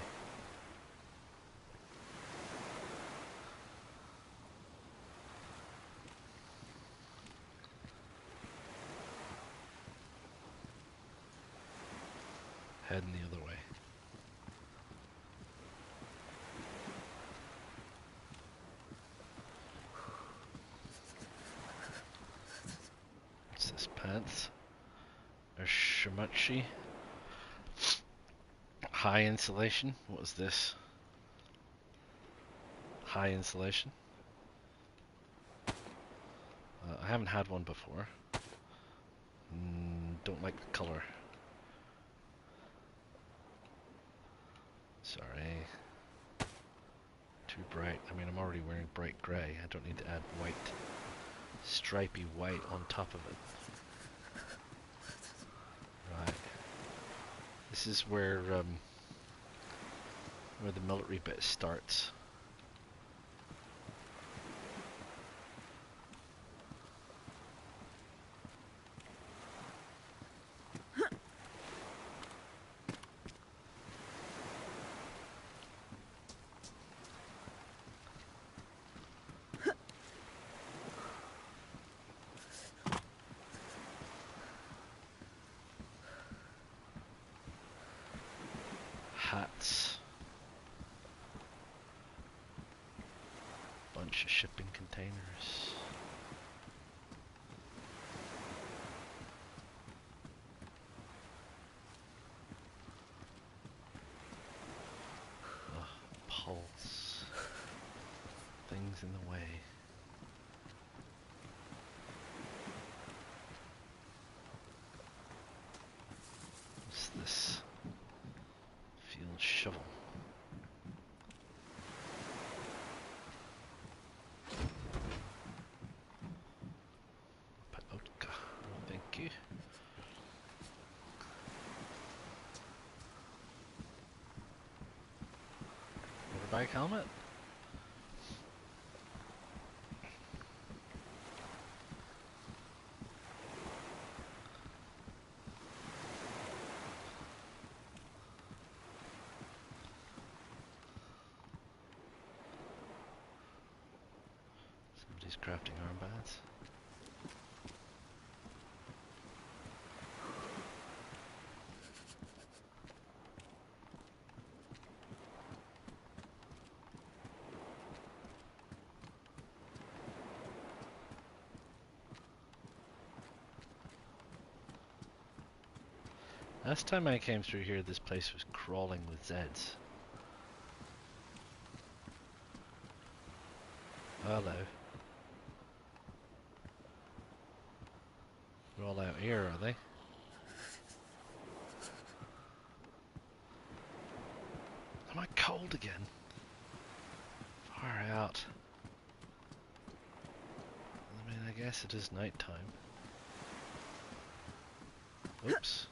Heading the other way. What's this? Pants? A shimachi? High insulation? What is this? High insulation? I haven't had one before. Don't like the color. Sorry. Too bright. I mean, I'm already wearing bright grey. I don't need to add white. Stripy white on top of it. Right. This is where the military bit starts. Hats. Bunch of shipping containers. Pulse. Things in the way. What's this? Field shovel. Pelotka. Thank you. Motorbike helmet? Somebody's crafting armbands. Last time I came through here, this place was crawling with Zeds. Hello. They're all out here, are they? Am I cold again? Far out. I mean, I guess it is night time. Oops.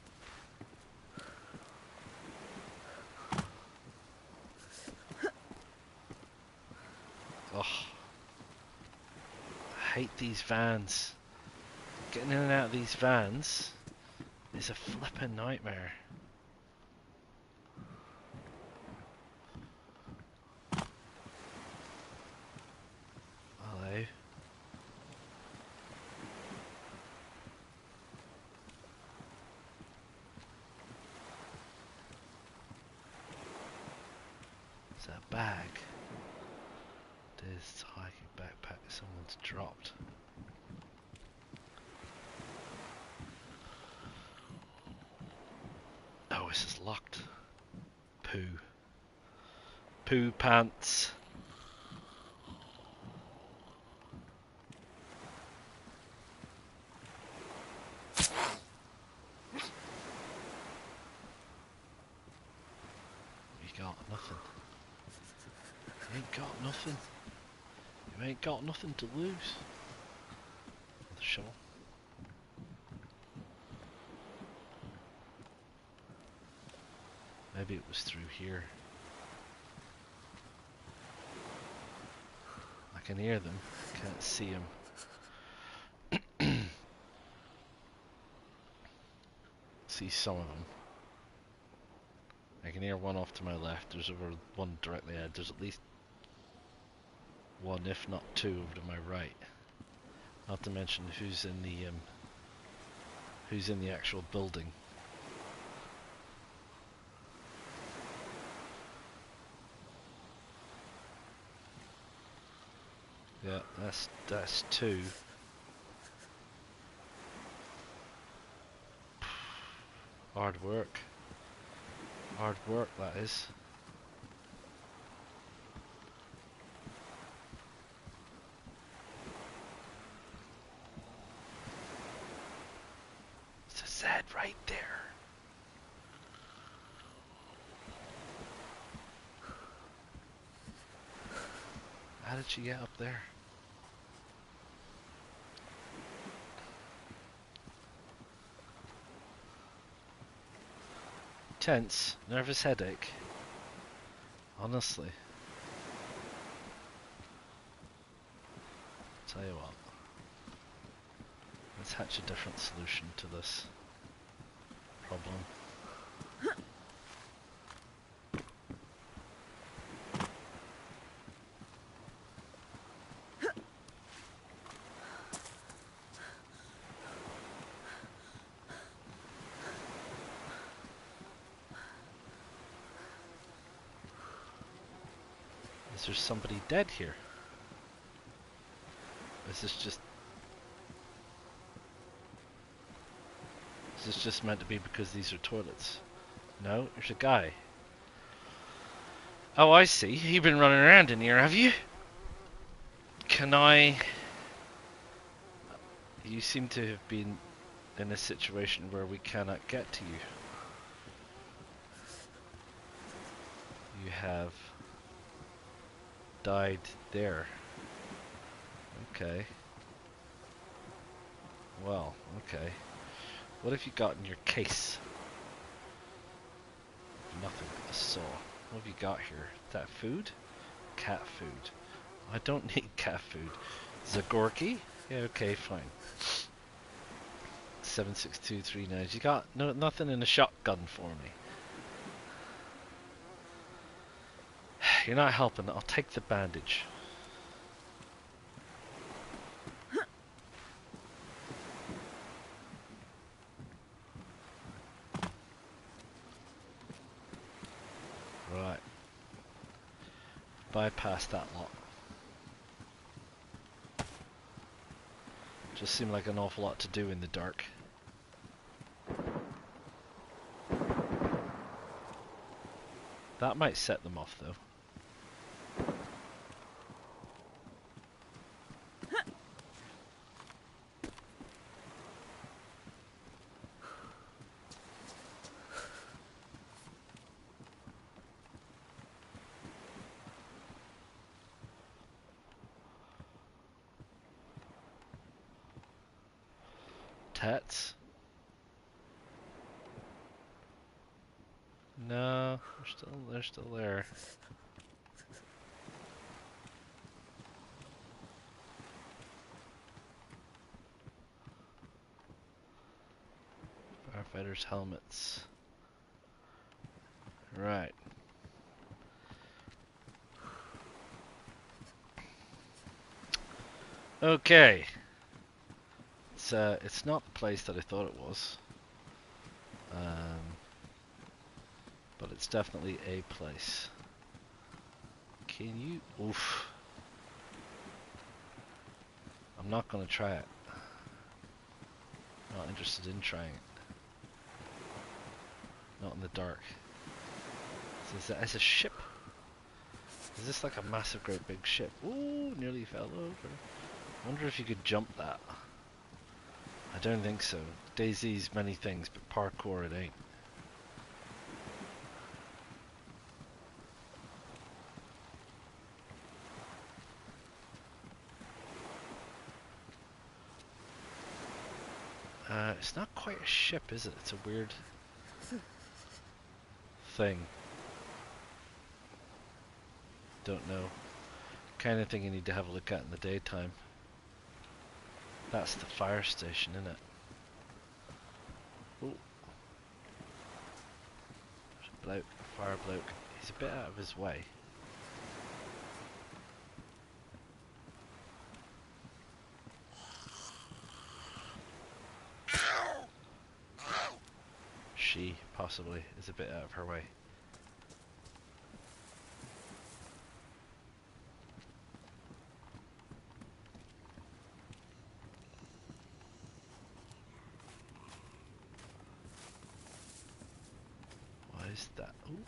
Oh. I hate these vans. Getting in and out of these vans is a flippin' nightmare. Hello. Is that a bag? It is a hiking backpack someone's dropped. Oh, this is locked. Poo. Poo pants. You got nothing. You ain't got nothing. You ain't got nothing to lose. The shovel. Maybe it was through here. I can hear them, can't see them. See some of them. I can hear one off to my left, there's over one directly ahead, there's at least one if not two over to my right. Not to mention who's in the actual building. Yeah, that's two. Hard work. Hard work, that is. It's a Zed right there. How did she get up there? Tense, nervous headache. Honestly. Tell you what. Let's hatch a different solution to this problem. Is there somebody dead here? Is this just meant to be because these are toilets? No, there's a guy. Oh, I see. You've been running around in here, have you? Can I... You seem to have been in a situation where we cannot get to you. You have died there. Okay. Well, okay. What have you got in your case? Nothing. A saw. What have you got here? Is that food? Cat food. I don't need cat food. Zagorki? Yeah, okay, fine. 76239. You got nothing in a shotgun for me. You're not helping. I'll take the bandage. bypass that lot. Just seemed like an awful lot to do in the dark. That might set them off though. Tats? No, they're still there. Firefighters' helmets. Right. Okay. It's not the place that I thought it was. But it's definitely a place. Can you... Oof. I'm not gonna try it. Not interested in trying it. Not in the dark. So is a ship? Is this like a massive, great big ship? Ooh, nearly fell over. Wonder if you could jump that. I don't think so. DayZ's many things, but parkour it ain't. It's not quite a ship, is it? It's a weird thing. Don't know. Kind of thing you need to have a look at in the daytime. That's the fire station, isn't it? Oh. There's a bloke, a fire bloke. He's a bit out of his way. She, possibly, is a bit out of her way. What is that? Ooh.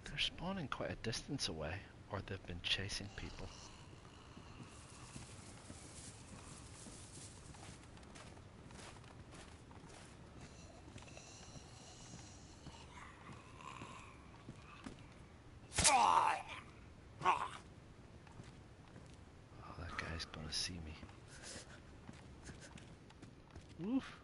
They're spawning quite a distance away, or they've been chasing people. Gonna see me. Oof.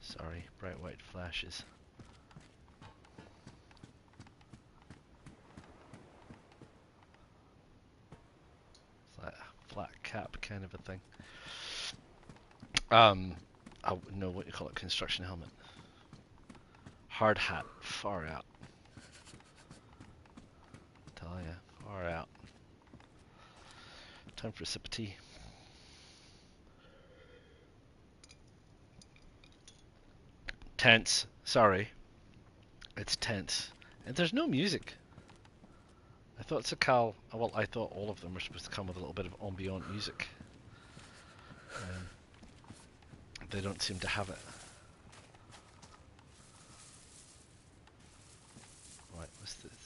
Sorry, bright white flashes. It's like a flat cap kind of a thing. I wouldn't know what you call it, construction helmet. Hard hat, far out. Tell ya, far out. Time for a sip of tea. Tense, sorry. It's tense. And there's no music. I thought Sakhal, well, I thought all of them were supposed to come with a little bit of ambient music. They don't seem to have it. Right,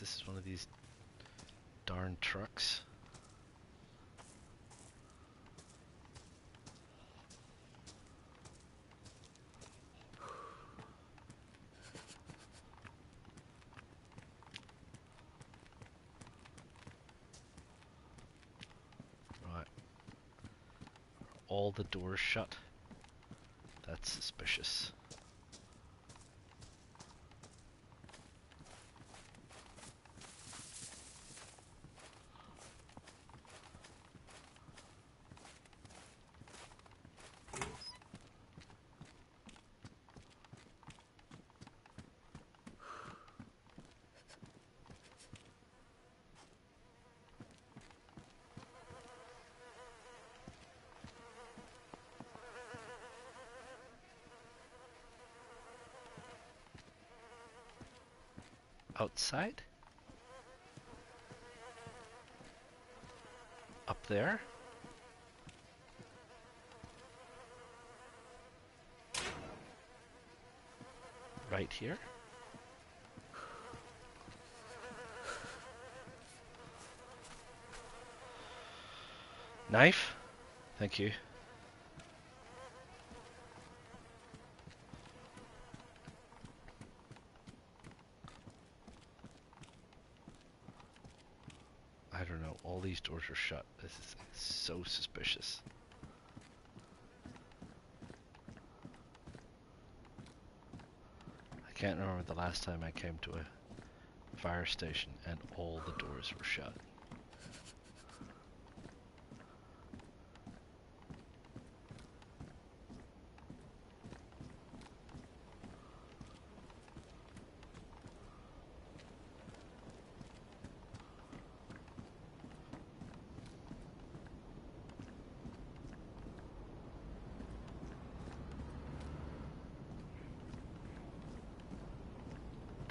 this is one of these darn trucks. Right. All the doors shut. That's suspicious. outside? Up there? Right here? Knife? Thank you. I don't know, all these doors are shut. This is so suspicious. I can't remember the last time I came to a fire station and all the doors were shut.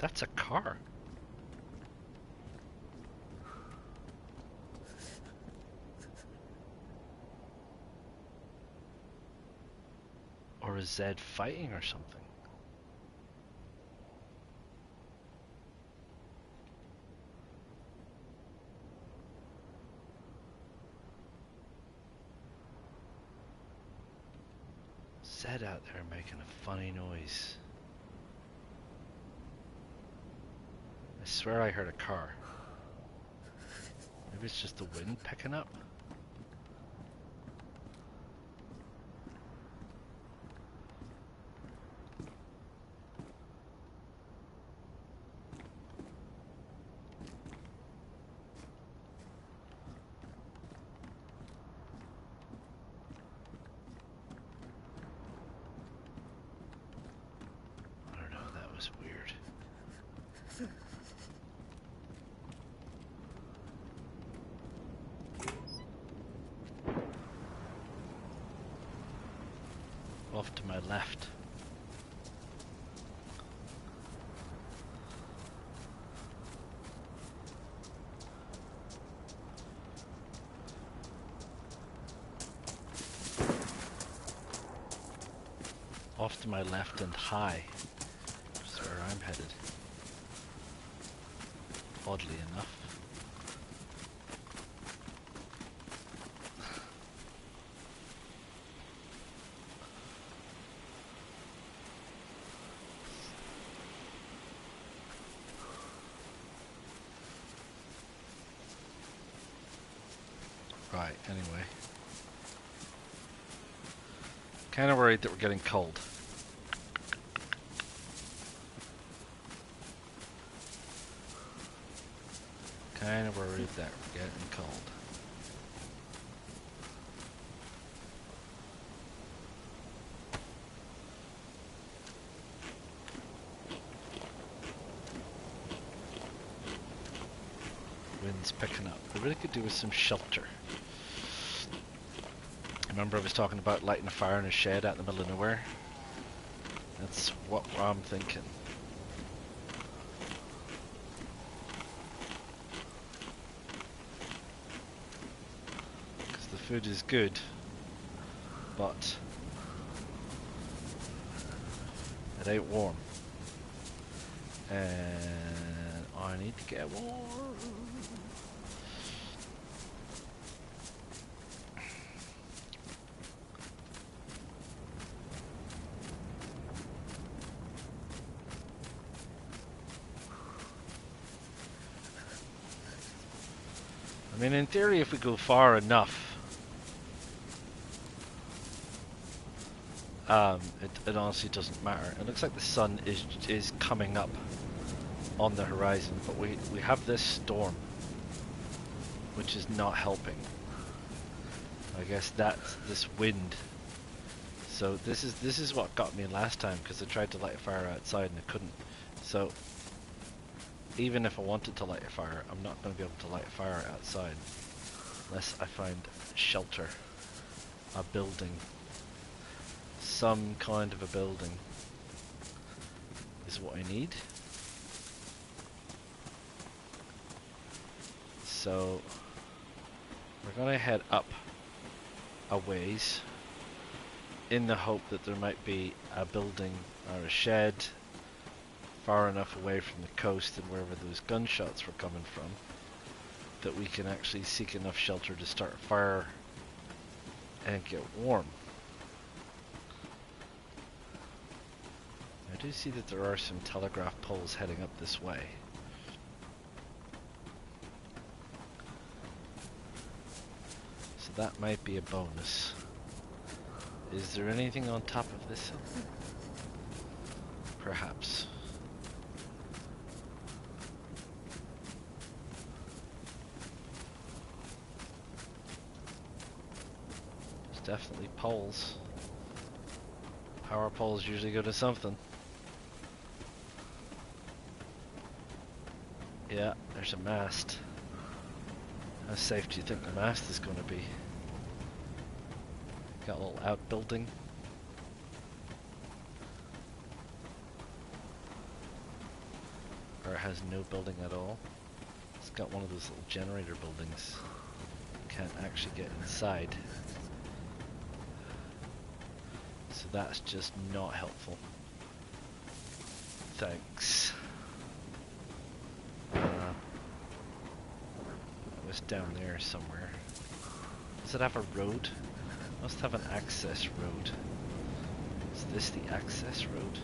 That's a car. Or is Zed fighting or something? Zed out there making a funny noise. I swear I heard a car. Maybe it's just the wind picking up? I don't know, that was weird. Off to my left. Off to my left and high, which is where I'm headed. Oddly enough. Right, anyway. Kind of worried that we're getting cold. Kind of worried that we're getting cold. Wind's picking up. We really could do with some shelter. Remember I was talking about lighting a fire in a shed out in the middle of nowhere? That's what I'm thinking. Because the food is good, but it ain't warm. And I need to get warm. I mean, in theory, if we go far enough, it honestly doesn't matter. It looks like the sun is coming up on the horizon, but we have this storm, which is not helping. I guess that's this wind. So this is what got me last time, because I tried to light a fire outside and I couldn't. So even if I wanted to light a fire, I'm not going to be able to light a fire outside unless I find shelter, a building, some kind of a building is what I need. So we're gonna head up a ways in the hope that there might be a building or a shed far enough away from the coast and wherever those gunshots were coming from that we can actually seek enough shelter to start a fire and get warm. I do see that there are some telegraph poles heading up this way. So that might be a bonus. Is there anything on top of this hill? Perhaps. There's definitely poles. Power poles usually go to something. Yeah, there's a mast. How safe do you think the mast is going to be? Got a little outbuilding. Or it has no building at all. It's got one of those little generator buildings. Can't actually get inside. So that's just not helpful. Thanks. It was down there somewhere. Does it have a road? Must have an access road. Is this the access road?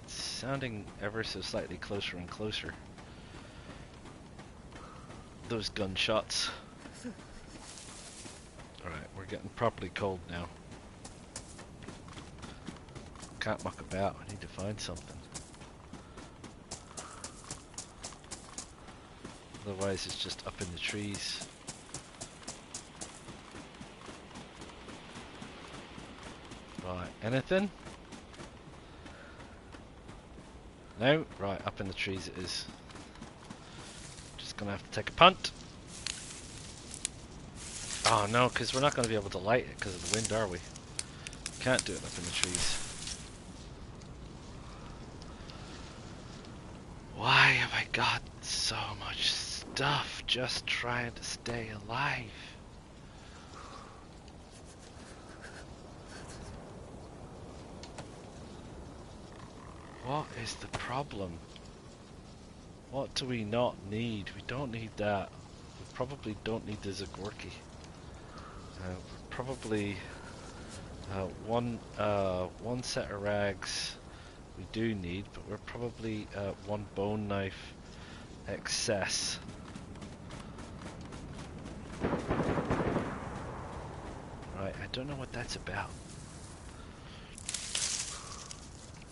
It's sounding ever so slightly closer and closer. Those gunshots. Alright, we're getting properly cold now. Can't muck about, I need to find something. Otherwise it's just up in the trees. Right, anything? No? Right, up in the trees it is. Just gonna have to take a punt. Oh no, because we're not going to be able to light it because of the wind, are we? Can't do it up in the trees. Why have I got so much stuff just trying to stay alive? What is the problem? What do we not need? We don't need that. We probably don't need the Zagorki. Probably one set of rags we do need, but we're probably one bone knife excess. Right, I don't know what that's about.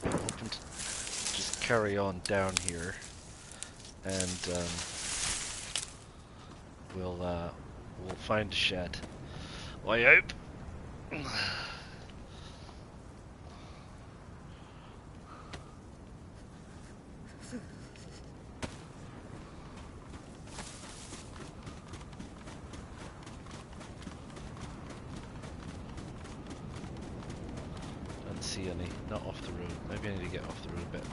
I'm hoping to just carry on down here, and we'll find a shed. I hope. Don't see any. Not off the road. Maybe I need to get off the road a bit.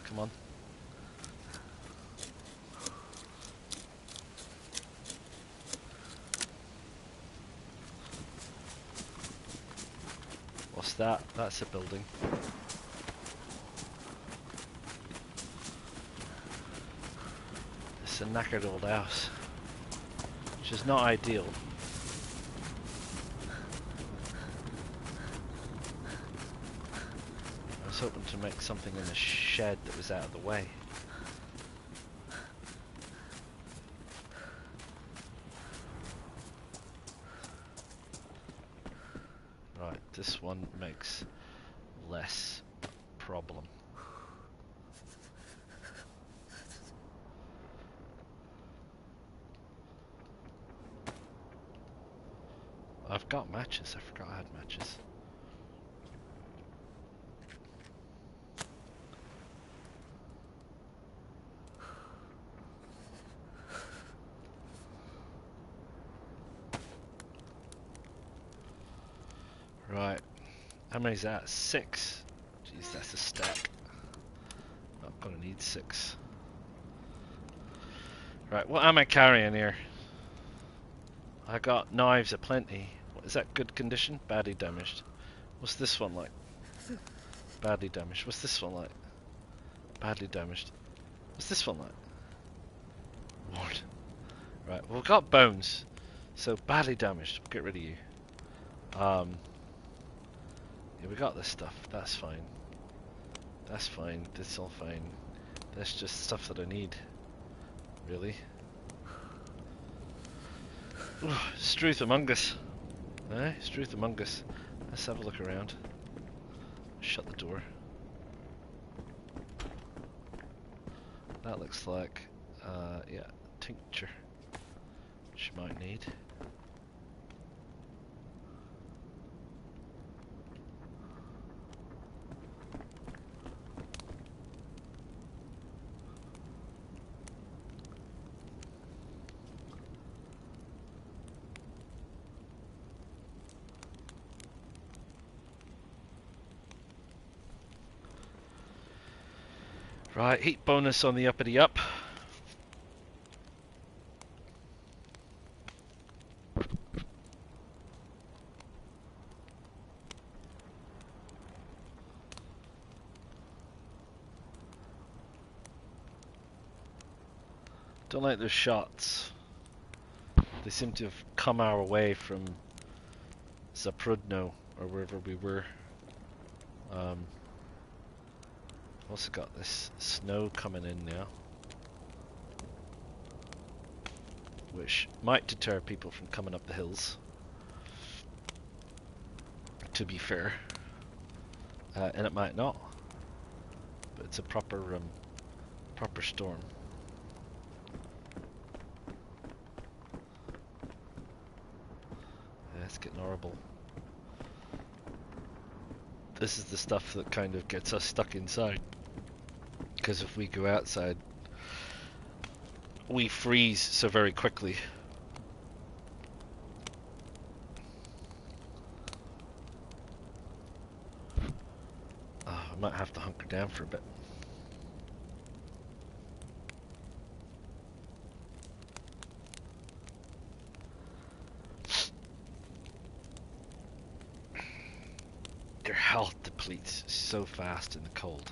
Come on. What's that? That's a building. It's a knackered old house, which is not ideal. I was hoping to make something in the shed that was out of the way. Right, this one makes less problem. I've got matches, I forgot I had matches. Right. How many is that? 6. Jeez, that's a stack. Not gonna need 6. Right, what am I carrying here? I got knives aplenty. What, is that good condition? Badly damaged. What's this one like? Badly damaged. What's this one like? Badly damaged. What's this one like? What? Right, well, we've got bones. So, badly damaged. We'll get rid of you. Yeah, we got this stuff. That's fine. That's fine. That's all fine. That's just stuff that I need. Really? Ooh, Struth among us. Eh? Struth among us. Let's have a look around. Shut the door. That looks like, yeah, tincture. Which you might need. Right, heat bonus on the uppity up. Don't like those shots. They seem to have come our way from Zaprudno, or wherever we were. Also got this snow coming in now, which might deter people from coming up the hills, to be fair. And it might not. But it's a proper storm. Yeah, it's getting horrible. This is the stuff that kind of gets us stuck inside. Because if we go outside, we freeze so very quickly. Oh, I might have to hunker down for a bit. Their health depletes so fast in the cold.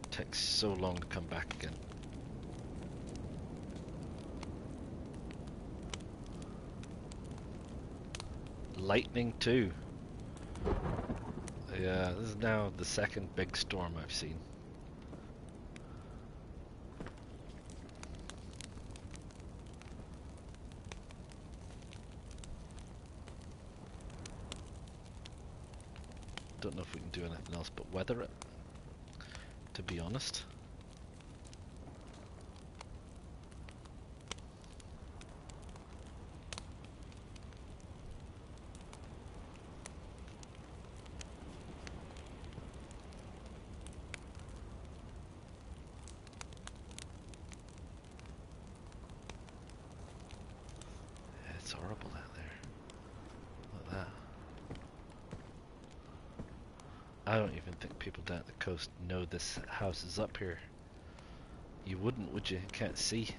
It takes so long to come back again. Lightning too. Yeah, this is now the second big storm I've seen. Don't know if we can do anything else but weather it, to be honest. Yeah, it's horrible out there. Look at that. I don't even think people down at the coast know this house is up here. You wouldn't, would you? Can't see.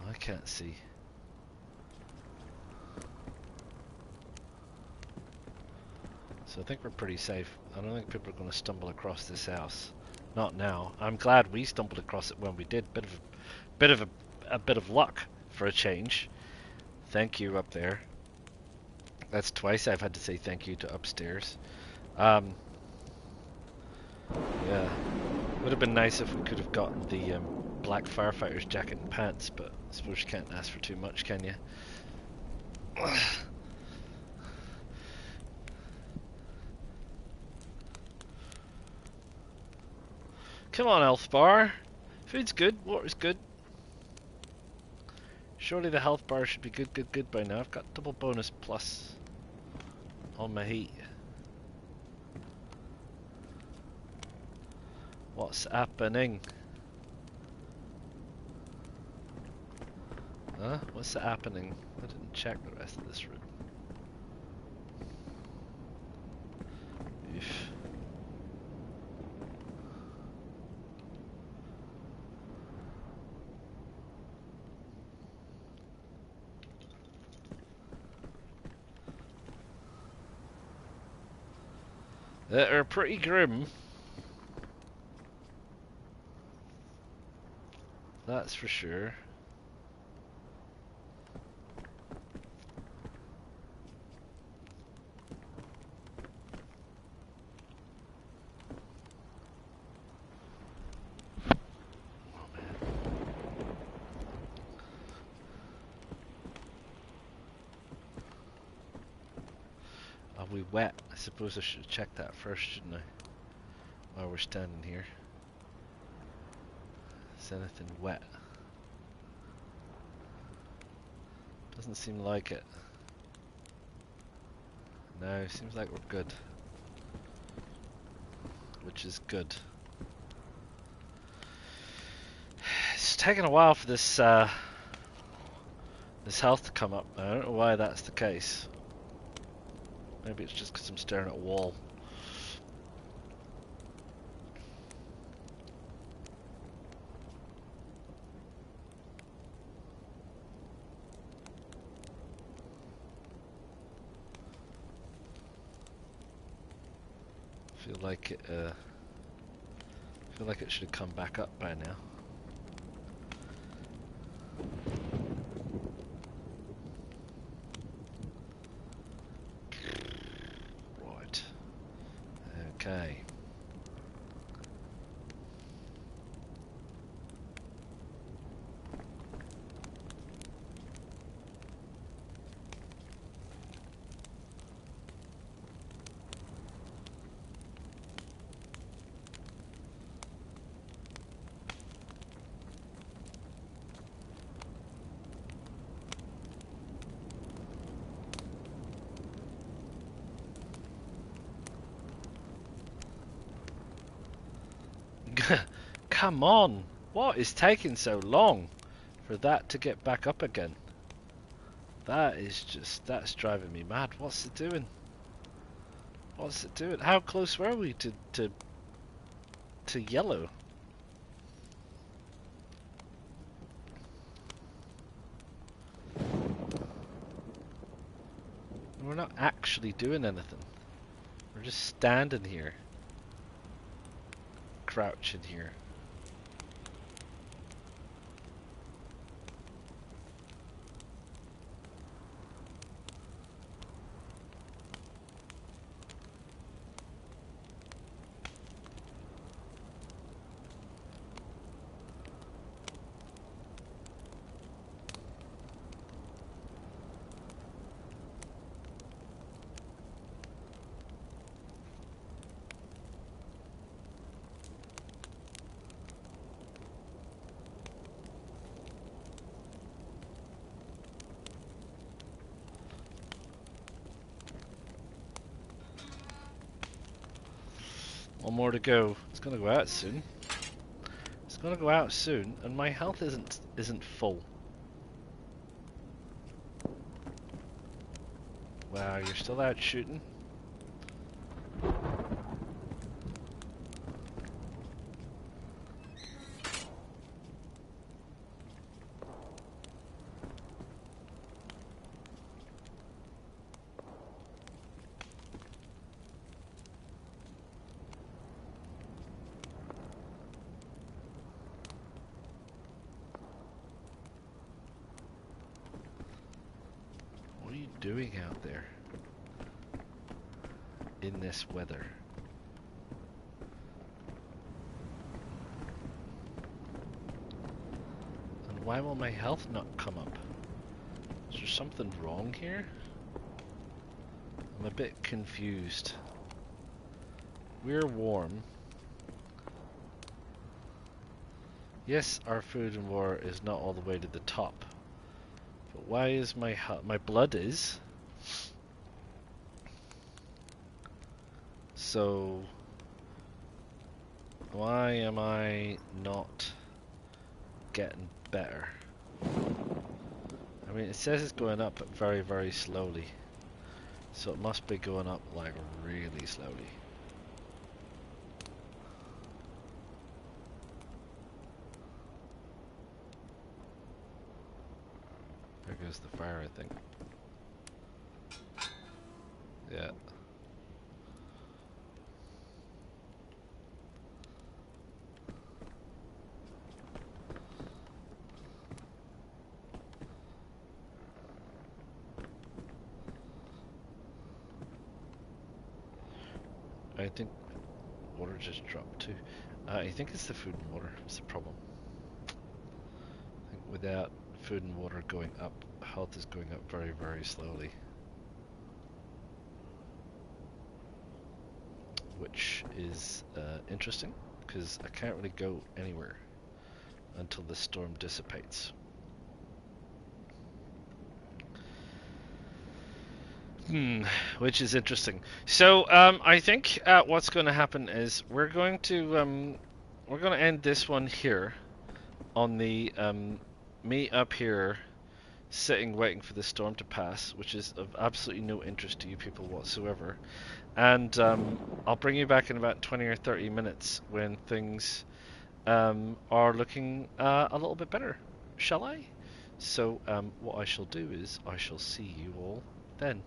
I can't see. So I think we're pretty safe. I don't think people are going to stumble across this house. Not now. I'm glad we stumbled across it when we did. A bit of luck for a change. Thank you up there. That's twice I've had to say thank you to upstairs. Yeah. Would have been nice if we could have gotten the black firefighter's jacket and pants, but I suppose you can't ask for too much, can you? Come on, Elf Bar. Food's good, water's good. Surely the health bar should be good by now. I've got double bonus plus on my heat. What's happening? Huh? What's happening? I didn't check the rest of this room. that are pretty grim. That's for sure. Are we wet? I suppose I should have checked that first, shouldn't I? While we're standing here. Is anything wet? Doesn't seem like it. No, seems like we're good. Which is good. It's taken a while for this this health to come up. I don't know why that's the case. Maybe it's just because I'm staring at a wall. Feel like it should have come back up by now. Right. Okay. Come on! What is taking so long for that to get back up again? That's driving me mad. What's it doing? What's it doing? How close were we to yellow? We're not actually doing anything. We're just standing here. Crouching here. One more to go. It's gonna go out soon. It's gonna go out soon, and my health isn't full. Wow, you're still out shooting? What are you doing out there? In this weather? And why will my health not come up? Is there something wrong here? I'm a bit confused. We're warm. Yes, our food and water is not all the way to the top. But why is my blood is? So why am I not getting better? I mean, it says it's going up very, very slowly. So it must be going up like really slowly. There goes the fire, I think. Yeah. I think water just dropped too. I think it's the food and water. It's the problem. I think without food and water going up, health is going up very, very slowly. Which is interesting, because I can't really go anywhere until the storm dissipates. Which is interesting. So I think what's going to happen is we're going to end this one here on the me up here sitting waiting for the storm to pass, which is of absolutely no interest to you people whatsoever. And I'll bring you back in about 20 or 30 minutes when things are looking a little bit better, shall I? So what I shall do is I shall see you all then.